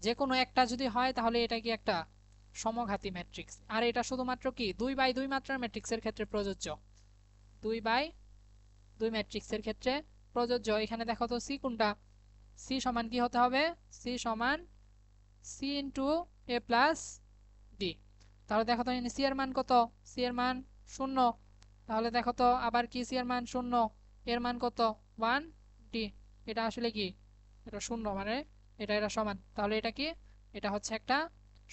যে কোনো একটা যদি হয় তাহলে এটা কি একটা সমঘাতী ম্যাট্রিক্স, আর এটা শুধুমাত্র কি 2 বাই 2 মাত্রার ম্যাট্রিক্সের ক্ষেত্রে প্রযোজ্য। 2 বাই 2 ম্যাট্রিক্সের ক্ষেত্রে প্রযোজ্য। এখানে দেখো তো সি কোনটা, সি সমান কি হতে হবে, সি সমান সি ইন্টু এ প্লাস ডি। তাহলে দেখো তো সি এর মান কত, সি এর মান 0। তাহলে দেখো তো আবার কি, সি এর মান 0, এর মান কত 1 ডি। এটা আসলে কি, এটা 0 মানে এটা সমান, তাহলে এটা কি, এটা হচ্ছে একটা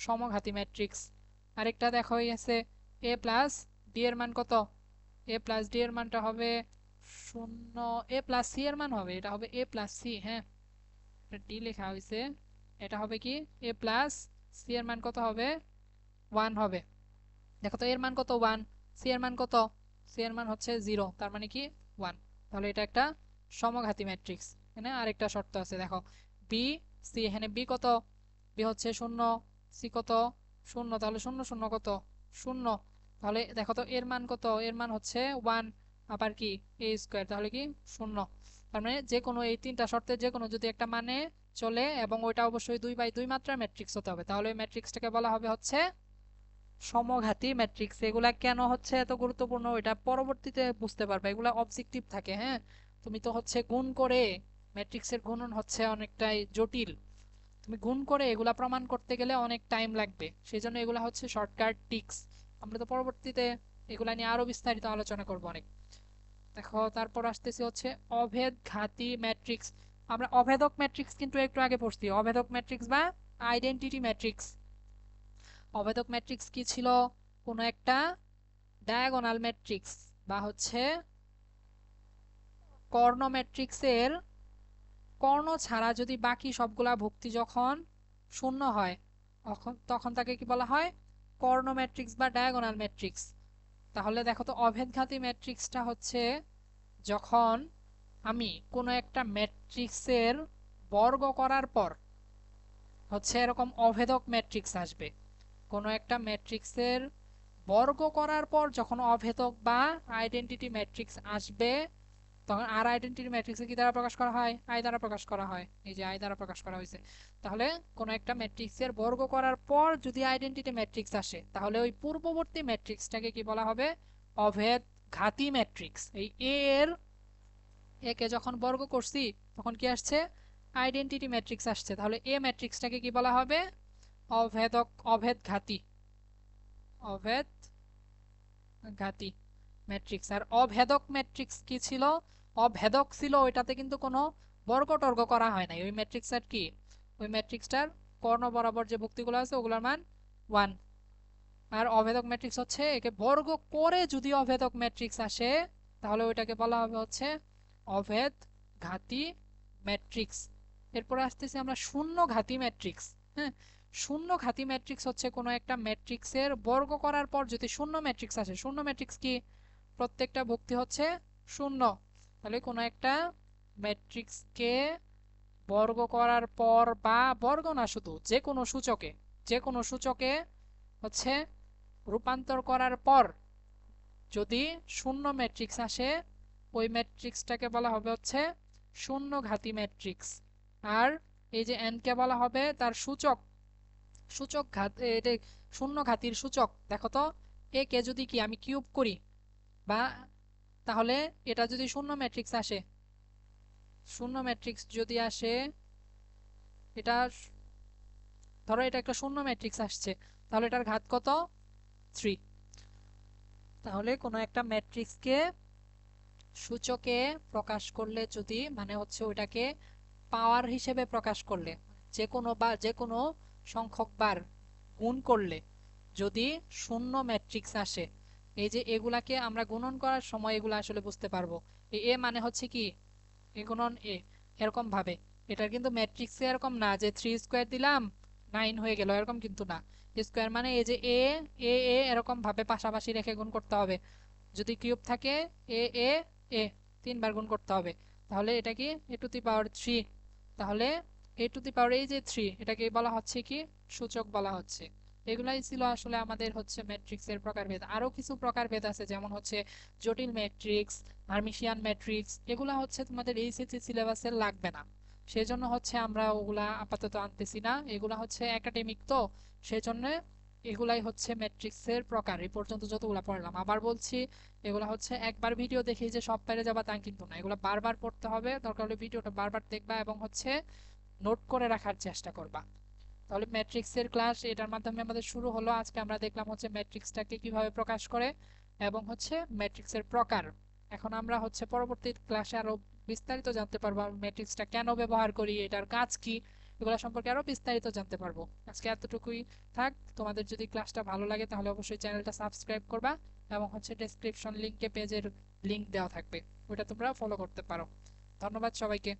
সমঘাতী ম্যাট্রিক্স। আরেকটা দেখো আছে এ প্লাস ডি এর মান কত, এ প্লাস ডি এর মানটা হবে 0, এ প্লাস সি এর মান হবে, এটা হবে এ প্লাস সি, হ্যাঁ এটা ডি লেখা হয়েছে, এটা হবে কি এ প্লাস সি এর মান কত হবে 1 হবে। দেখো তো এর মান কত 1, সি এর মান কত, সি এর মান হচ্ছে 0, তার মানে কি 1। তাহলে এটা একটা সমঘাতী ম্যাট্রিক্স। এখানে আরেকটা শর্ত আছে দেখো, বি সি, এখানে বি কত, বি হচ্ছে 0, সি কত 0, তাহলে 0 0 কত 0। তাহলে দেখো তো এর মান কত, এর মান হচ্ছে 1, আবার কি এ স্কোয়ার, তাহলে কি 0। তার মানে যে কোনো এই তিনটা শর্তের যে কোনো যদি একটা মানে চলে এবং ওইটা অবশ্যই 2 বাই 2 মাত্রার ম্যাট্রিক্স হতে হবে, তাহলে ওই ম্যাট্রিক্সটাকে বলা হবে হচ্ছে সমঘাতী ম্যাট্রিক্স। এগুলা কেন হচ্ছে এত গুরুত্বপূর্ণ এটা পরবর্তীতে বুঝতে পারবে, এগুলা অবজেক্টিভ থাকে, হ্যাঁ তুমি তো হচ্ছে গুণ করে, ম্যাট্রিক্সের গুণন হচ্ছে অনেকটাই জটিল, তুমি গুণ করে এগুলা প্রমাণ করতে গেলে অনেক টাইম লাগবে, সেই জন্য এগুলা হচ্ছে শর্টকাট টিক্স। আমরা তো পরবর্তীতে এগুলা নিয়ে আরো বিস্তারিত আলোচনা করব অনেক। দেখো তারপর আসতেছি হচ্ছে অভেদঘাতী ম্যাট্রিক্স। আমরা অভেদক ম্যাট্রিক্স কিন্তু একটু আগে পড়ছি, অভেদক ম্যাট্রিক্স বা আইডেন্টিটি ম্যাট্রিক্স। অভেদক ম্যাট্রিক্স কি ছিল, কোনো একটা ডায়াগোনাল ম্যাট্রিক্স বা হচ্ছে কর্ণ ম্যাট্রিক্সের কর্ণ ছাড়া যদি বাকি সবগুলা ভুক্তি যখন শূন্য হয় তখন তাকে কি বলা হয়, কর্ণ ম্যাট্রিক্স বা ডায়াগোনাল ম্যাট্রিক্স। তাহলে দেখো তো অভেদঘাতী ম্যাট্রিক্সটা হচ্ছে যখন আমি কোনো একটা ম্যাট্রিক্সের বর্গ করার পর হচ্ছে এরকম অভেদক ম্যাট্রিক্স আসবে। কোনো একটা ম্যাট্রিক্সের বর্গ করার পর যখন অভেদক বা আইডেন্টিটি ম্যাট্রিক্স আসবে, তখন আর আইডেন্টিটি ম্যাট্রিক্সে কি দ্বারা প্রকাশ করা হয়, আই দ্বারা প্রকাশ করা হয়, এই যে আই দ্বারা প্রকাশ করা হয়েছে। তাহলে কোনো একটা ম্যাট্রিক্সের বর্গ করার পর যদি আইডেন্টিটি ম্যাট্রিক্স আসে তাহলে ওই পূর্ববর্তী ম্যাট্রিক্সটাকে কি বলা হবে, অভেদ ঘাতী ম্যাট্রিক্স। এই এ এর একে যখন বর্গ করছি তখন কি আসছে, আইডেন্টিটি ম্যাট্রিক্স আসছে, তাহলে এ ম্যাট্রিক্সটাকে কি বলা হবে, অভেদক অভেদঘাতী, অভেদঘাতী ম্যাট্রিক্স। আর অভেদক ম্যাট্রিক্স কি ছিল, অভেদক ছিল ওইটাতে কিন্তু কোনো বর্গ টর্গ করা হয় নাই, ওই ম্যাট্রিক্সটার কি, ওই ম্যাট্রিক্সটার কর্ণ বরাবর যে ভুক্তিগুলো আছে ওগুলোর মান 1। আর অভেদক ম্যাট্রিক্স হচ্ছে একে বর্গ করে যদি অভেদক ম্যাট্রিক্স আসে তাহলে ওইটাকে বলা হবে হচ্ছে অভেদ ঘাতী ম্যাট্রিক্স। এরপরে আসতেছি আমরা শূন্য ঘাতী ম্যাট্রিক্স। হ্যাঁ, শূন্য ঘাতী ম্যাট্রিক্স হচ্ছে কোনো একটা ম্যাট্রিক্সের বর্গ করার পর যদি শূন্য ম্যাট্রিক্স আসে, শূন্য ম্যাট্রিক্স কি, প্রত্যেকটা ভুক্তি হচ্ছে শূন্য। তাহলে কোনো একটা ম্যাট্রিক্সকে বর্গ করার পর বা বর্গ না শুধু যে কোনো সূচকে হচ্ছে রূপান্তর করার পর যদি শূন্য ম্যাট্রিক্স আসে ওই ম্যাট্রিক্সটাকে বলা হবে হচ্ছে শূন্য ঘাতী ম্যাট্রিক্স। আর এই যে n কে বলা হবে তার সূচক, সূচক ঘাত এটা শূন্য ঘাতীর সূচক। দেখো তো এ কে যদি কি আমি কিউব করি বা, তাহলে এটা যদি শূন্য ম্যাট্রিক্স আসে, শূন্য ম্যাট্রিক্স যদি আসে, এটা ধরো এটা একটা শূন্য ম্যাট্রিক্স আসছে, তাহলে এটার ঘাত কত 3। তাহলে কোনো একটা ম্যাট্রিক্সকে সূচকে প্রকাশ করলে যদি মানে হচ্ছে ওইটাকে পাওয়ার হিসেবে প্রকাশ করলে, যে কোনো সংখ্যক বার গুণ করলে যদি শূন্য ম্যাট্রিক্স আসে, এই যে এগুলাকে আমরা গুণন করার সময় এগুলো আসলে বুঝতে পারবো। এই এ মানে হচ্ছে কি, এ গুণন এ, এরকম ভাবে। এটা কিন্তু ম্যাট্রিক্সে এরকম না যে 3 স্কোয়ার দিলাম 9 হয়ে গেল, এরকম কিন্তু না। স্কোয়ার মানে এই যে এ এ এ এরকম ভাবে পাশাপাশি রেখে গুণ করতে হবে। যদি কিউব থাকে এ এ এ তিনবার গুণ করতে হবে। তাহলে এটা কি এ টু দি পাওয়ার 3। তাহলে এ টু দি পাওয়ার এই যে 3, এটাকে বলা হচ্ছে কি সূচক বলা হচ্ছে। এগুলাই ছিল আসলে আমাদের হচ্ছে ম্যাট্রিক্সের প্রকারভেদ। আরো কিছু প্রকারভেদ আছে, যেমন হচ্ছে জটিল ম্যাট্রিক্স, হার্মিশিয়ান ম্যাট্রিক্স। এগুলা হচ্ছে তোমাদের এইচএসসি সিলেবাসে লাগবে না, সেজন্য হচ্ছে আমরা ওগুলা আপাতত আনতেছি না। এগুলা হচ্ছে একাডেমিক, তো সেজন্য এগুলাই হচ্ছে ম্যাট্রিক্সের প্রকার। এই পর্যন্ত যতগুলা পড়লাম, আবার বলছি, এগুলা হচ্ছে একবার ভিডিও দেখে যে সব পেরে যাবা তা কিন্তু না, এগুলা বারবার পড়তে হবে। দরকার হলে ভিডিওটা বারবার দেখবা এবং হচ্ছে নোট করে রাখার চেষ্টা করবা। তাহলে ম্যাট্রিক্সের ক্লাস এটার মাধ্যমে আমাদের শুরু হলো। আজকে আমরা দেখলাম হচ্ছে ম্যাট্রিক্সটাকে কিভাবে প্রকাশ করে এবং হচ্ছে ম্যাট্রিক্সের প্রকার। এখন আমরা হচ্ছে পরবর্তী ক্লাসে আরো বিস্তারিত জানতে পারবো ম্যাট্রিক্সটা কেন ব্যবহার করি, এটার কাজ কি, এগুলো সম্পর্কে আরো বিস্তারিত জানতে পারবো। আজকে এতটুকুই থাক। তোমাদের যদি ক্লাসটা ভালো লাগে তাহলে অবশ্যই চ্যানেলটা সাবস্ক্রাইব করবা এবং হচ্ছে ডেসক্রিপশন লিংকে পেজের লিংক দেওয়া থাকবে, ওটা তোমরা ফলো করতে পারো। ধন্যবাদ সবাইকে।